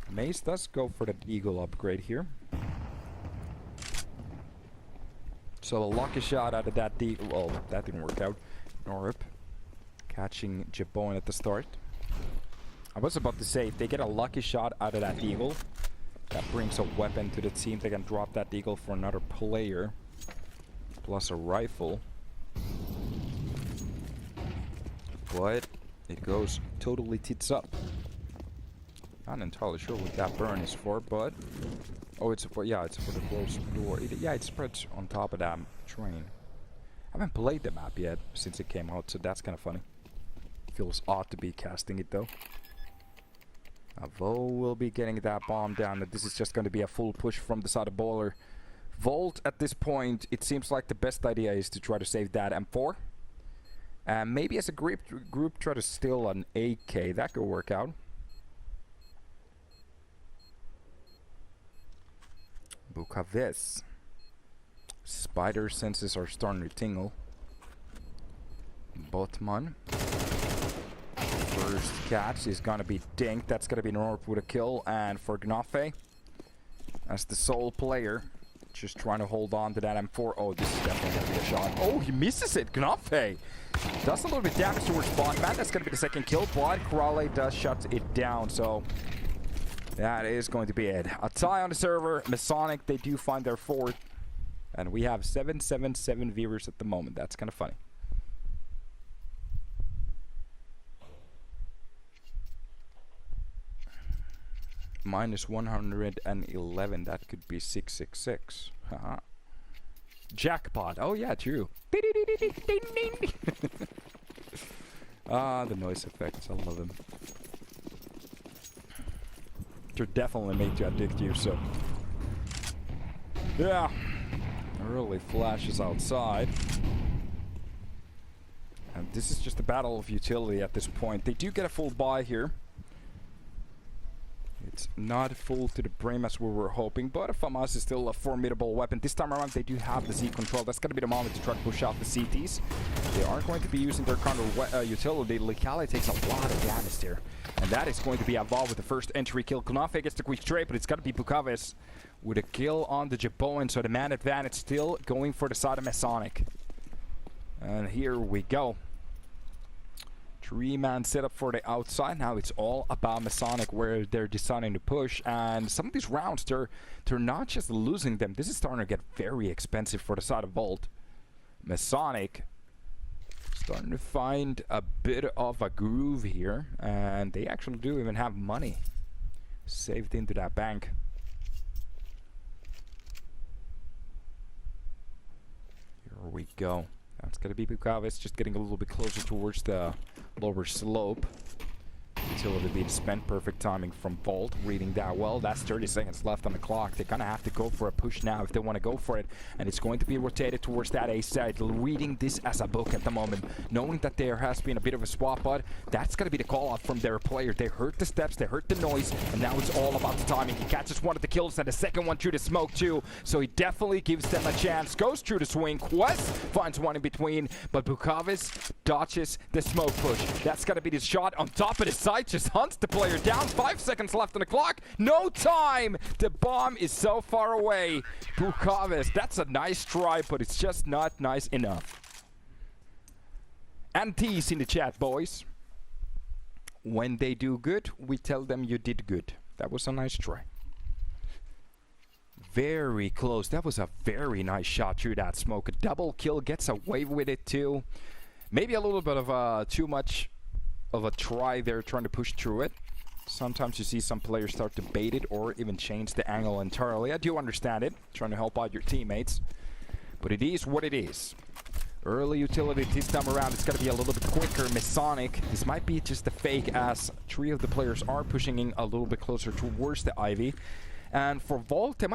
[SPEAKER 1] Mace does go for the Eagle upgrade here. So a lucky shot out of that well, that didn't work out. Norup catching Jaboyan at the start. I was about to say, if they get a lucky shot out of that Eagle, that brings a weapon to the team. They can drop that Eagle for another player, plus a rifle. But it goes totally tits up. Not entirely sure what that burn is for, but oh, it's for, yeah, it's for the closed door. Yeah, it spreads on top of that train. I haven't played the map yet since it came out, so that's kind of funny. Feels odd to be casting it though. Avo will be getting that bomb down, and this is just going to be a full push from the side of Boiler. Volt, at this point, it seems like the best idea is to try to save that M4. And maybe as a group try to steal an AK. That could work out. Bukaves. Spider senses are starting to tingle. Botman. First catch is gonna be dinked. That's gonna be Norup with a kill. And for Gnafe, as the sole player, just trying to hold on to that M4. Oh, this is definitely gonna be a shot. Oh, he misses it. Gnafe does a little bit damage towards Botman. That's gonna be the second kill. But Crawley does shut it down. So that is going to be it. A tie on the server. MASONIC, they do find their fourth. And we have 777 viewers at the moment. That's kind of funny. Minus 111. That could be 666. Haha. Jackpot. Oh yeah, true. Ah, the noise effects. I love them. They're definitely made to addict you, so... Yeah. Early flashes outside. And this is just a battle of utility at this point. They do get a full buy here. It's not full to the brim as we were hoping, but a FAMAS is still a formidable weapon. This time around, they do have the Z control. That's going to be the moment to try to push out the CTs. They are going to be using their counter utility. Licali takes a lot of damage there. And that is going to be Aval with the first entry kill. Knafe gets the quick trade, but it's got to be Bukaves with a kill on the Jaboan. So the man advantage still going for the side of Masonic. And here we go. 3-man setup for the outside. Now it's all about Masonic where they're deciding to push. And some of these rounds, they're not just losing them. This is starting to get very expensive for the side of Volt. Masonic starting to find a bit of a groove here. And they actually do even have money saved into that bank. Here we go. That's going to be Bukaves just getting a little bit closer towards the lower slope. Utility being spent. Perfect timing from Volt. Reading that well. That's 30 seconds left on the clock. They're going to have to go for a push now if they want to go for it. And it's going to be rotated towards that A side. Reading this as a book at the moment. Knowing that there has been a bit of a swap, but that's going to be the call out from their player. They heard the steps, they heard the noise, and now it's all about the timing. He catches one of the kills and the second one through the smoke too. So he definitely gives them a chance. Goes through the swing. Quest finds one in between, but Bukaves dodges the smoke push. That's going to be the shot on top of the site. Just hunts the player down. 5 seconds left on the clock. No time. The bomb is so far away. Bukaves, that's a nice try, but it's just not nice enough. And tease in the chat, boys. When they do good, we tell them you did good. That was a nice try. Very close. That was a very nice shot through that smoke. A double kill, gets away with it too. Maybe a little bit of too much of a try there, trying to push through it. Sometimes you see some players start to bait it or even change the angle entirely. I do understand it, trying to help out your teammates, but it is what it is. Early utility this time around. It's going to be a little bit quicker. Masonic, this might be just a fake as 3 of the players are pushing in a little bit closer towards the Ivy. And for Volt, they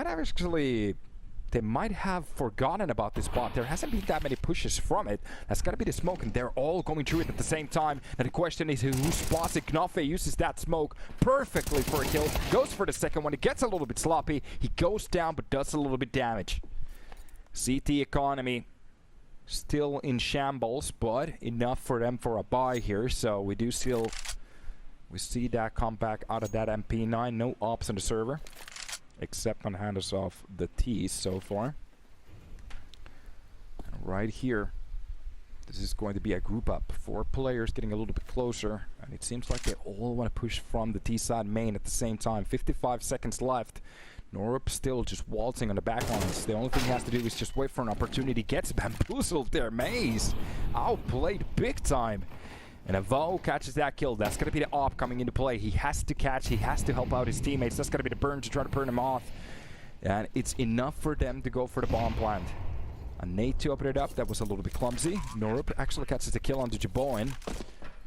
[SPEAKER 1] might have forgotten about this bot. There hasn't been that many pushes from it. That's got to be the smoke, and they're all going through it at the same time. And the question is who spots it. Knafe uses that smoke perfectly for a kill. Goes for the second one. It gets a little bit sloppy. He goes down, but does a little bit damage. CT economy still in shambles, but enough for them for a buy here. So we see that come back out of that MP9. No ops on the server, except on hands off the T's so far. And right here, this is going to be a group up. 4 players getting a little bit closer, and it seems like they all want to push from the T side main at the same time. 55 seconds left. Norup still just waltzing on the back lines. The only thing he has to do is just wait for an opportunity. Gets bamboozled there. Maze outplayed big time. And Avo catches that kill. That's going to be the op coming into play. He has to catch. He has to help out his teammates. That's going to be the burn to try to burn him off. And it's enough for them to go for the bomb plant. A nade to open it up. That was a little bit clumsy. Norup actually catches the kill onto Jaboan.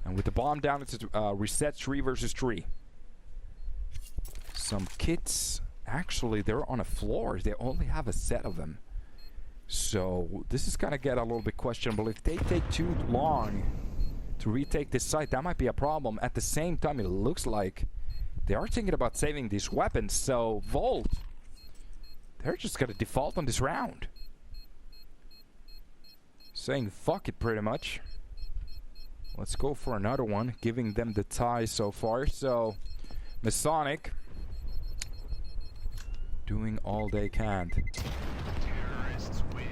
[SPEAKER 1] And with the bomb down, it's a reset 3 versus 3. Some kits. Actually, they're on a floor. They only have a set of them. So this is going to get a little bit questionable. If they take too long to retake this site, that might be a problem. At the same time, it looks like they are thinking about saving these weapons. So Volt, they're just going to default on this round. Saying fuck it pretty much. Let's go for another one, giving them the tie so far. So Masonic doing all they can.
[SPEAKER 2] Terrorists win.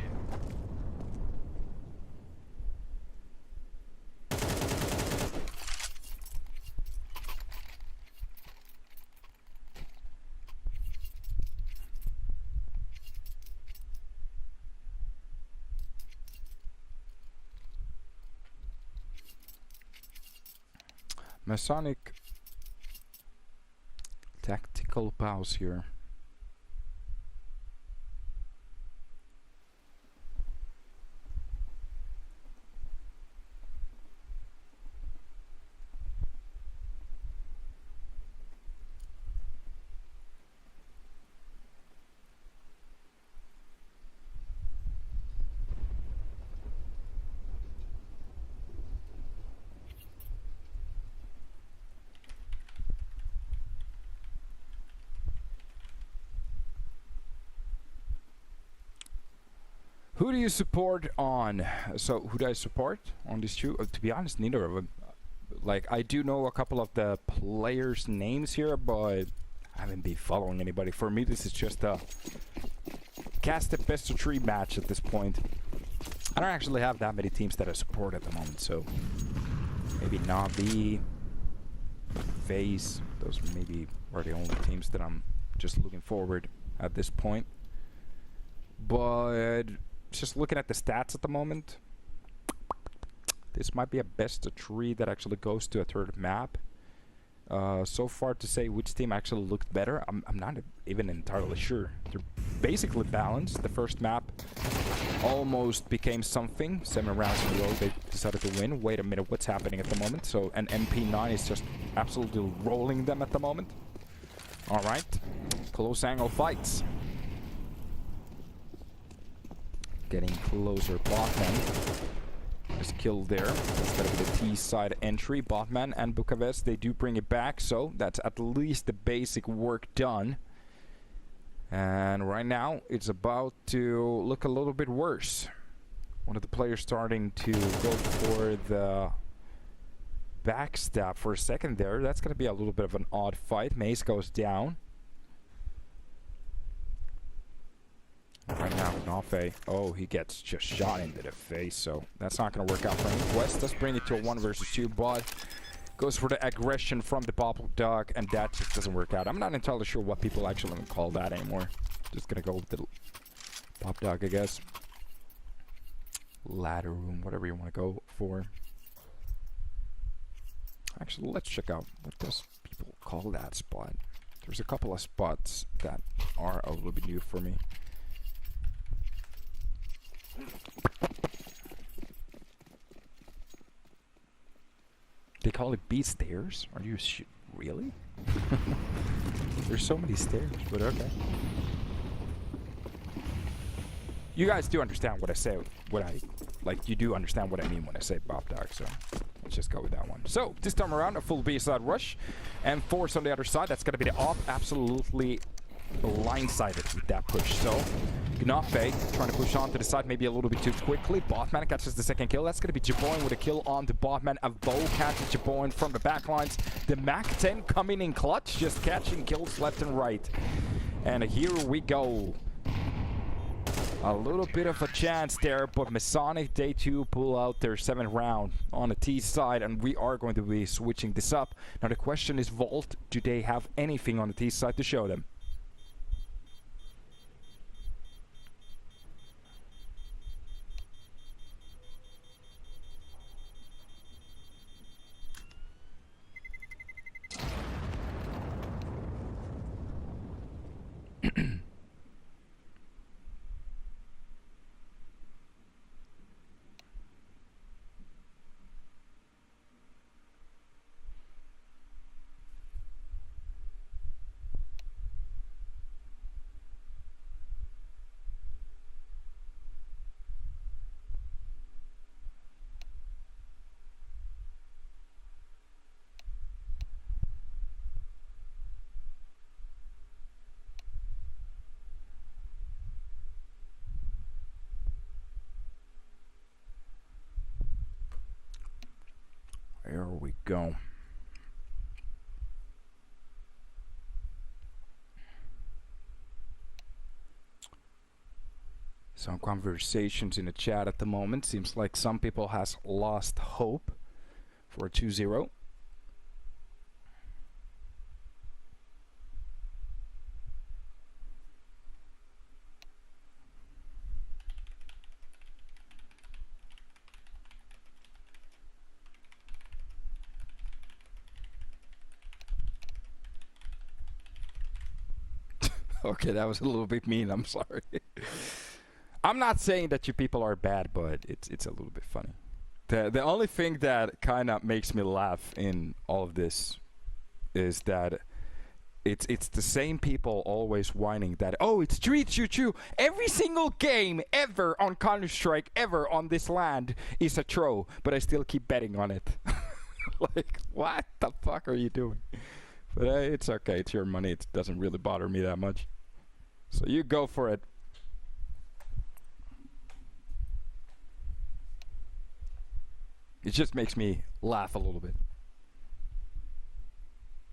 [SPEAKER 1] Masonic tactical pause here. Who do you support on? So who do I support on these two? To be honest, neither of them. Like, I do know a couple of the players' names here, but I haven't been following anybody. For me, this is just a cast a best of 3 match at this point. I don't actually have that many teams that I support at the moment, so maybe Navi, FaZe, those maybe are the only teams that I'm just looking forward at this point. But just looking at the stats at the moment, this might be a best of 3 that actually goes to a 3rd map. So far to say which team actually looked better, I'm not even entirely sure. They're basically balanced. The first map almost became something. 7 rounds in a row they decided to win. Wait a minute, what's happening at the moment? So an MP9 is just absolutely rolling them at the moment. Alright, close angle fights. Getting closer, Botman is killed there. That's gonna be the T side entry. Botman and Bukaves, they do bring it back, so that's at least the basic work done. And right now, it's about to look a little bit worse. One of the players starting to go for the backstab for a second there. That's gonna be a little bit of an odd fight. Mace goes down. Right now, Nafe, oh, he gets just shot into the face, so that's not going to work out for him. West does bring it to a 1 versus 2, but goes for the aggression from the pop dog, and that just doesn't work out. I'm not entirely sure what people actually call that anymore. Just going to go with the pop dog, I guess. Ladder room, whatever you want to go for. Actually, let's check out what does people call that spot. There's a couple of spots that are a little bit new for me. They call it B stairs? Are you really? There's so many stairs, but okay. You guys do understand what I say, you do understand what I mean when I say Bob Dog, so let's just go with that one. So, this time around, a full B side rush, and Force on the other side, that's gonna be the op, absolutely blindsided with that push. So Gnafe trying to push on to the side maybe a little bit too quickly. Botman catches the 2nd kill. That's going to be Jaboin with a kill on the Botman. Avo catches Jaboin from the backlines. The MAC-10 coming in clutch, just catching kills left and right. And here we go. A little bit of a chance there, but Masonic Day 2 pull out their 7th round on the T side, and we are going to be switching this up. Now the question is, Vault, do they have anything on the T side to show them? There we go. Some conversations in the chat at the moment. Seems like some people has lost hope for a 2-0. Okay, that was a little bit mean. I'm sorry. I'm not saying that you people are bad, but it's a little bit funny. The only thing that kind of makes me laugh in all of this is that it's the same people always whining that, oh, it's street choo-choo. Every single game ever on Counter-Strike, ever on this land is a throw, but I still keep betting on it. Like, what the fuck are you doing? But it's okay. It's your money. It doesn't really bother me that much. So you go for it. It just makes me laugh a little bit.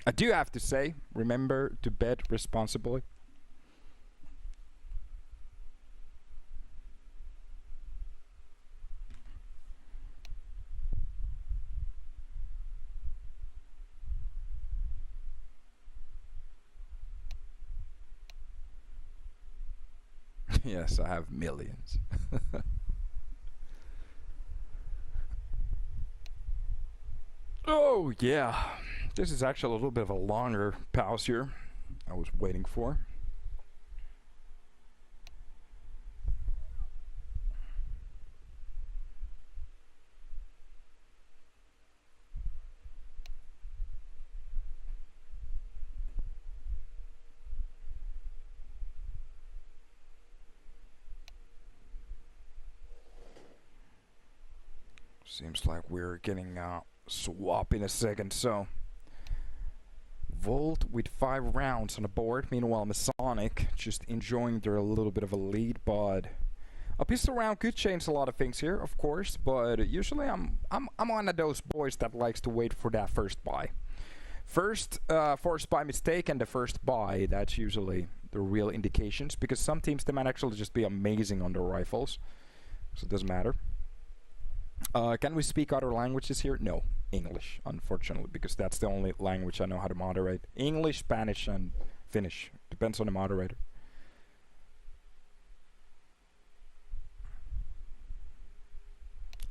[SPEAKER 1] I do have to say, remember to bet responsibly. Yes, I have millions. Oh, yeah. This is actually a little bit of a longer pause here I was waiting for. Seems like we're getting swap in a second, so Volt with 5 rounds on the board. Meanwhile, Masonic just enjoying their little bit of a lead, but a pistol round could change a lot of things here, of course. But usually, I'm one of those boys that likes to wait for that first buy. First forced buy mistake and the first buy. That's usually the real indications, because some teams they might actually just be amazing on their rifles, so it doesn't matter. Can we speak other languages here? No. English, unfortunately, because that's the only language I know how to moderate. English, Spanish, and Finnish. Depends on the moderator.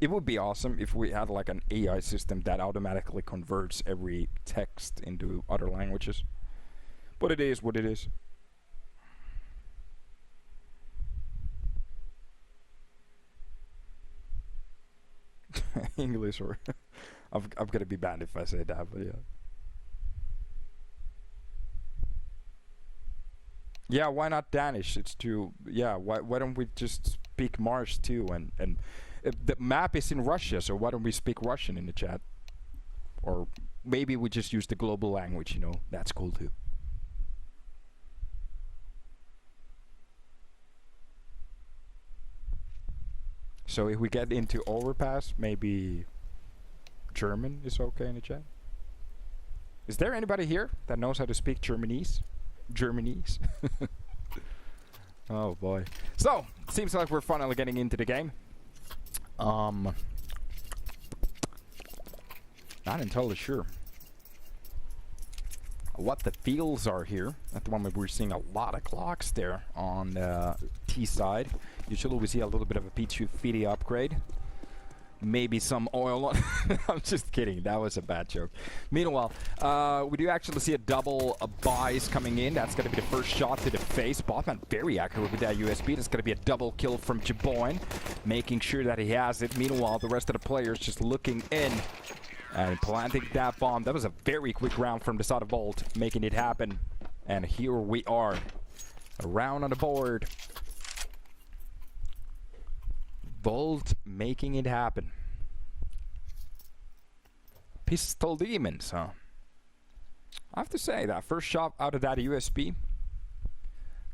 [SPEAKER 1] It would be awesome if we had like an AI system that automatically converts every text into other languages. But it is what it is. English, or I'm gonna be banned if I say that, but yeah. Yeah, why not Danish? It's too, yeah, why don't we just speak Mars too? And the map is in Russia, so why don't we speak Russian in the chat? Or maybe we just use the global language, you know, that's cool too. So if we get into overpass, maybe German is okay in the chat. Is there anybody here that knows how to speak Germanese? Germanese? Oh boy. So, seems like we're finally getting into the game. Not entirely sure what the feels are here. At the moment we're seeing a lot of clocks there on the T side. Usually we see a little bit of a P250 upgrade. Maybe some oil on I'm just kidding, that was a bad joke. Meanwhile, we do actually see a double buys coming in. That's going to be the first shot to the face. Botman very accurate with that USB. That's going to be a double kill from Jaboin, making sure that he has it. Meanwhile, the rest of the players just looking in and planting that bomb. That was a very quick round from the side of Bolt, making it happen. And here we are, a round on the board. Bolt making it happen. Pistol Demons, huh? I have to say, that first shot out of that USB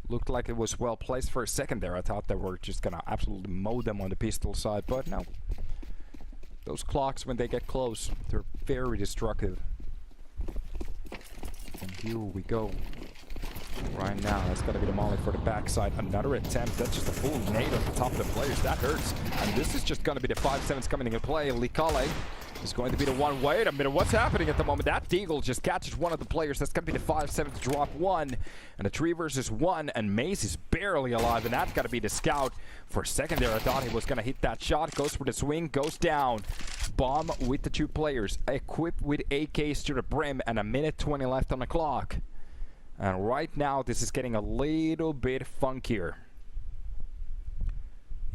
[SPEAKER 1] looked like it was well placed for a second there. I thought they were just gonna absolutely mow them on the pistol side, but no. Those clocks, when they get close, they're very destructive. And here we go. Right now, that's going to be the molly for the backside. Another attempt. That's just a full nade on the top of the players. That hurts. And this is just going to be the 5-7s coming into play. Likale is going to be the one. Wait a minute. What's happening at the moment? That Deagle just catches one of the players. That's going to be the 5-7 to drop one. And a 3 versus 1. And Mace is barely alive. And that's got to be the scout. For a second there, I thought he was going to hit that shot. Goes for the swing. Goes down. Bomb with the 2 players. Equipped with AKs to the brim. And a minute 20 left on the clock. And right now, this is getting a little bit funkier.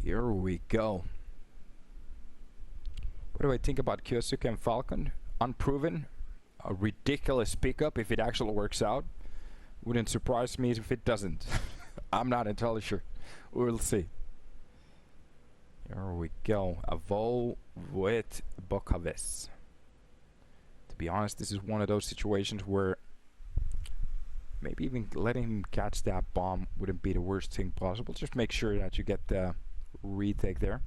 [SPEAKER 1] Here we go. What do I think about Kyosuke and Falcon? Unproven. A ridiculous pickup if it actually works out. Wouldn't surprise me if it doesn't. I'm not entirely sure. We'll see. Here we go. Avo with Bokaves. To be honest, this is one of those situations where maybe even letting him catch that bomb wouldn't be the worst thing possible. Just make sure that you get the retake there.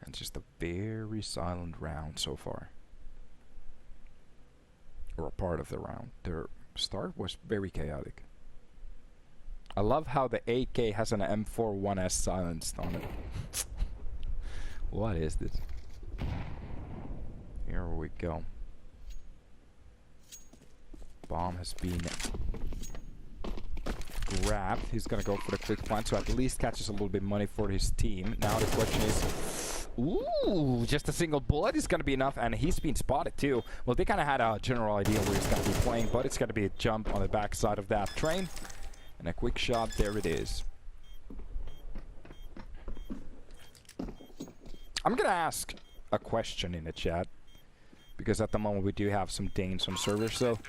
[SPEAKER 1] And just a very silent round so far. Or a part of the round. Their start was very chaotic. I love how the AK has an M4 1S silenced on it. What is this? Here we go. Bomb has been grabbed. He's gonna go for the quick plant, so at least catches a little bit of money for his team. Now the question is, ooh, just a single bullet is gonna be enough, and he's been spotted too. Well, they kind of had a general idea where he's gonna be playing, but it's gonna be a jump on the backside of that train, and a quick shot. There it is. I'm gonna ask a question in the chat, because at the moment we do have some Danes on server. So,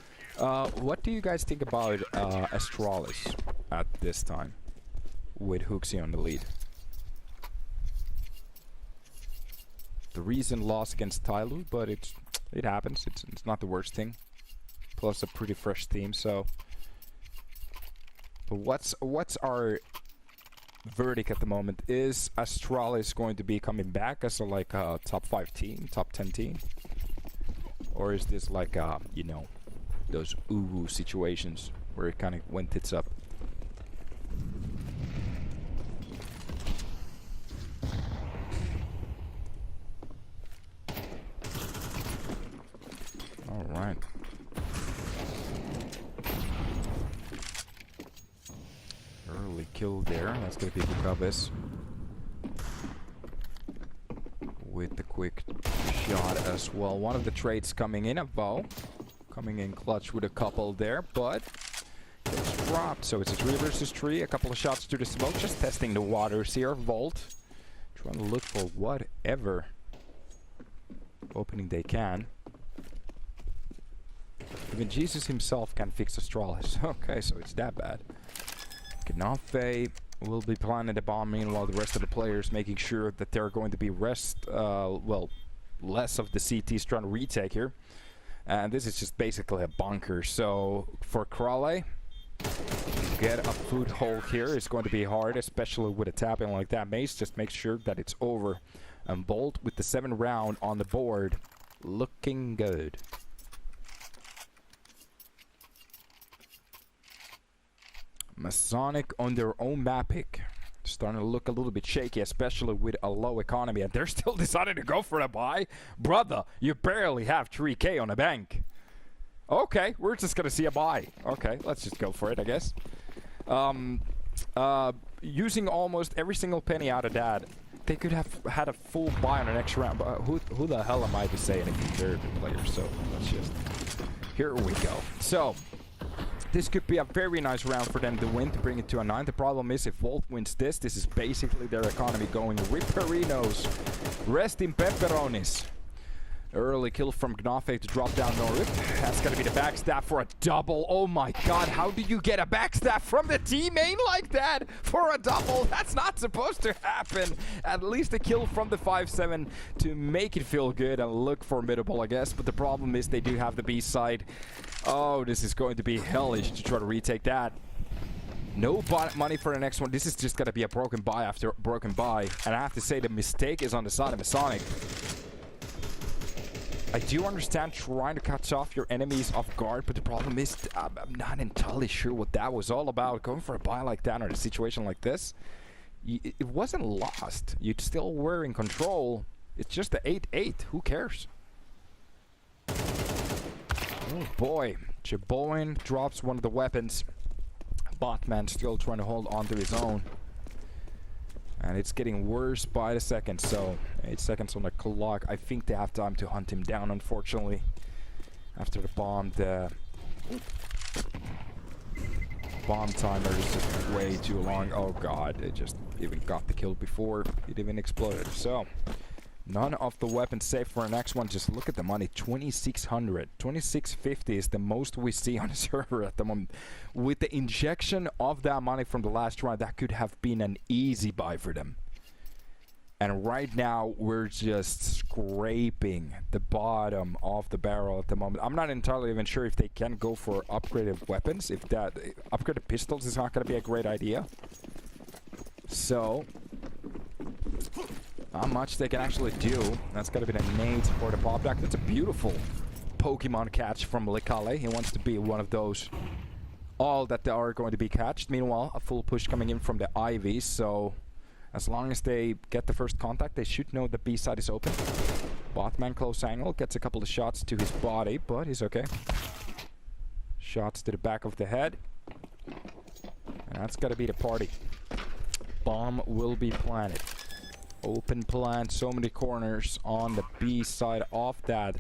[SPEAKER 1] what do you guys think about Astralis at this time, with Hooksy on the lead? The recent loss against Tyloo, but it happens. It's not the worst thing. Plus a pretty fresh team. So, but what's our verdict at the moment? Is Astralis going to be coming back as a top 5 team, top 10 team? Or is this like you know, those uwu situations where it kind of went tits up? All right. Early kill there. That's gonna be Bukabes with the quick shot as well. One of the trades coming in, a bow. Coming in clutch with a couple there, but gets dropped. So it's a 3 versus 3. A couple of shots to the smoke. Just testing the waters here. Volt. Trying to look for whatever opening they can. Even Jesus himself can fix Astralis. Okay, so it's that bad. Gnafe will be planting the bomb, meanwhile the rest of the players making sure that they're going to be less of the CTs trying to retake here. And this is just basically a bunker. So for Krale, get a foothold here is going to be hard, especially with a tapping like that. Mace just makes sure that it's over. And Bolt with the 7th round on the board, looking good. Masonic on their own map pick. Starting to look a little bit shaky, especially with a low economy, and they're still deciding to go for a buy. Brother, you barely have 3k on the bank. Okay, we're just gonna see a buy. Okay, let's just go for it, I guess. Using almost every single penny out of that, they could have had a full buy on the next round. But who the hell am I to say anything? They're the players, so let's just... Here we go. So... this could be a very nice round for them to win, to bring it to a 9. The problem is if Volt wins this is basically their economy going Ripperinos. Rest in pepperonis. Early kill from Gnafe to drop down Norif. That's gonna be the backstab for a double. Oh my god, how do you get a backstab from the teammate like that for a double? That's not supposed to happen. At least a kill from the 5-7 to make it feel good and look formidable, I guess. But the problem is they do have the B side. Oh, this is going to be hellish to try to retake that. No money for the next one. This is just gonna be a broken buy after broken buy. And I have to say the mistake is on the side of Masonic. I do understand trying to cut off your enemies off guard, but the problem is I'm not entirely sure what that was all about. Going for a buy like that or a situation like this, it wasn't lost. You still were in control. It's just the 8-8. Who cares? Oh boy. Chaboin drops one of the weapons. Botman still trying to hold on to his own. And it's getting worse by the second, so 8 seconds on the clock. I think they have time to hunt him down, unfortunately. After the bomb, the bomb timer is just way too long. Oh god, it just even got the kill before it even exploded. So, none of the weapons safe for the next one. Just look at the money, 2,600. 2,650 is the most we see on the server at the moment. With the injection of that money from the last round, that could have been an easy buy for them. And right now, we're just scraping the bottom of the barrel at the moment. I'm not entirely even sure if they can go for upgraded weapons. If that upgraded pistols is not going to be a great idea. So... Not much they can actually do. That's got to be the nades for the pop back. That's a beautiful Pokemon catch from Lekale. He wants to be one of those all that they are going to be catched. Meanwhile, a full push coming in from the Ivy, so as long as they get the first contact, they should know the B side is open. Botman close angle, gets a couple of shots to his body, but he's okay. Shots to the back of the head. And that's gotta be the party. Bomb will be planted. Open plant, so many corners on the B side of that.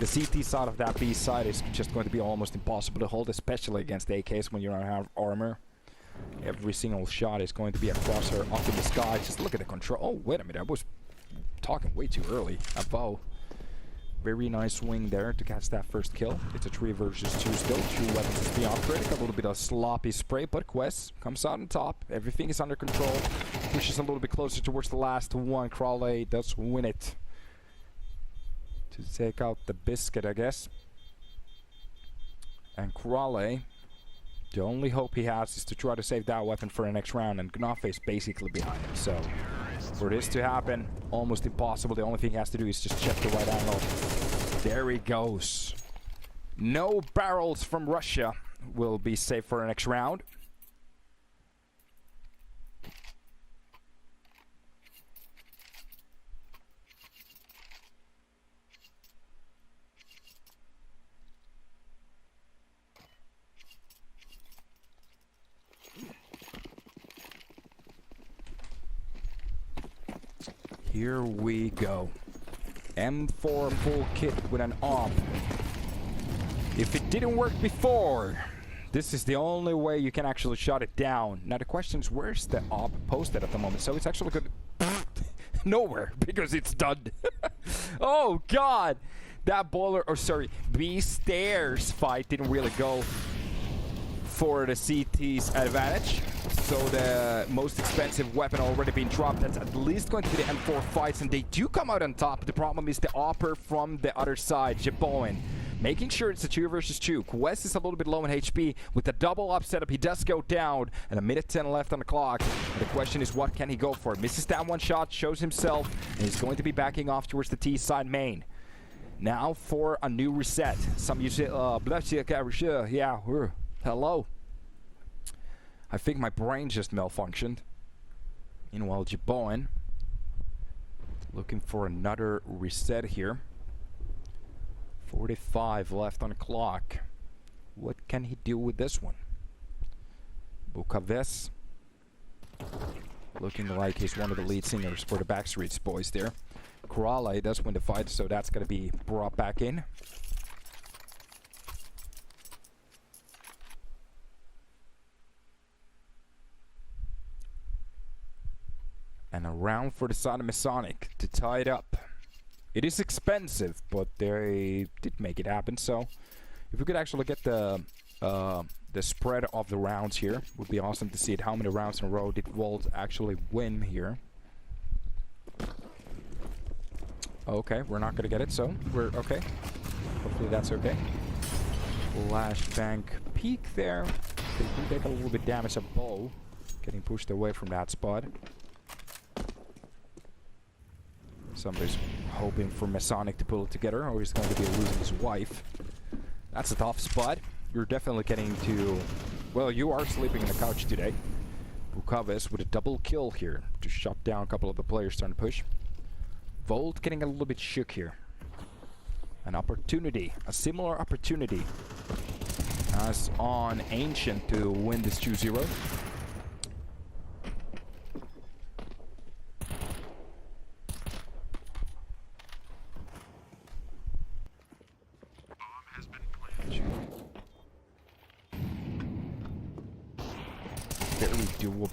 [SPEAKER 1] The CT side of that B side is just going to be almost impossible to hold, especially against AKs when you don't have armor. Every single shot is going to be a crosshair up in the sky. Just look at the control. Oh, wait a minute. I was talking way too early. Avo. Very nice swing there to catch that first kill. It's a 3 versus 2 still. 2 weapons is beyond critic. A little bit of sloppy spray, but Quest comes out on top. Everything is under control. Pushes a little bit closer towards the last one. Crawley does win it. To take out the biscuit, I guess. And Crawley, the only hope he has is to try to save that weapon for the next round, and Gnafe is basically behind him. So for this to happen, almost impossible. The only thing he has to do is just check the right angle. There he goes. No barrels from Russia will be safe for the next round. Here we go. M4 full kit with an AWP. If it didn't work before, this is the only way you can actually shut it down. Now the question is, where's the AWP posted at the moment? So it's actually good. Nowhere, because it's done. Oh god! That boiler, or sorry, B stairs fight didn't really go for the CT's advantage. So the most expensive weapon already been dropped. That's at least going to be the M4 fights, and they do come out on top. The problem is the AWPer from the other side, Jiboen, making sure it's a 2 versus 2. Quest is a little bit low in HP. With the double up setup, he does go down, and a minute 10 left on the clock. And the question is, what can he go for? Misses that one shot, shows himself, and he's going to be backing off towards the T side main. Now for a new reset. Some use it, yeah, hello. I think my brain just malfunctioned. Meanwhile, Jiboen looking for another reset here. 45 left on the clock. What can he do with this one? Bukaves looking like he's one of the lead singers for the Backstreet Boys there. Crawley does win the fight, so that's going to be brought back in. And a round for the side of Masonic to tie it up. It is expensive, but they did make it happen. So if we could actually get the spread of the rounds here, would be awesome to see it. How many rounds in a row did Volt actually win here? Okay, we're not gonna get it, so we're okay. Hopefully that's okay. Flashbang peek there. They do take a little bit damage at Bow, getting pushed away from that spot. Somebody's hoping for Masonic to pull it together, or he's going to be losing his wife. That's a tough spot. You're definitely getting to... Well, you are sleeping in the couch today. Bukaves with a double kill here to shut down a couple of the players trying to push. Volt getting a little bit shook here. An opportunity, a similar opportunity as on Ancient to win this 2-0. Very doable.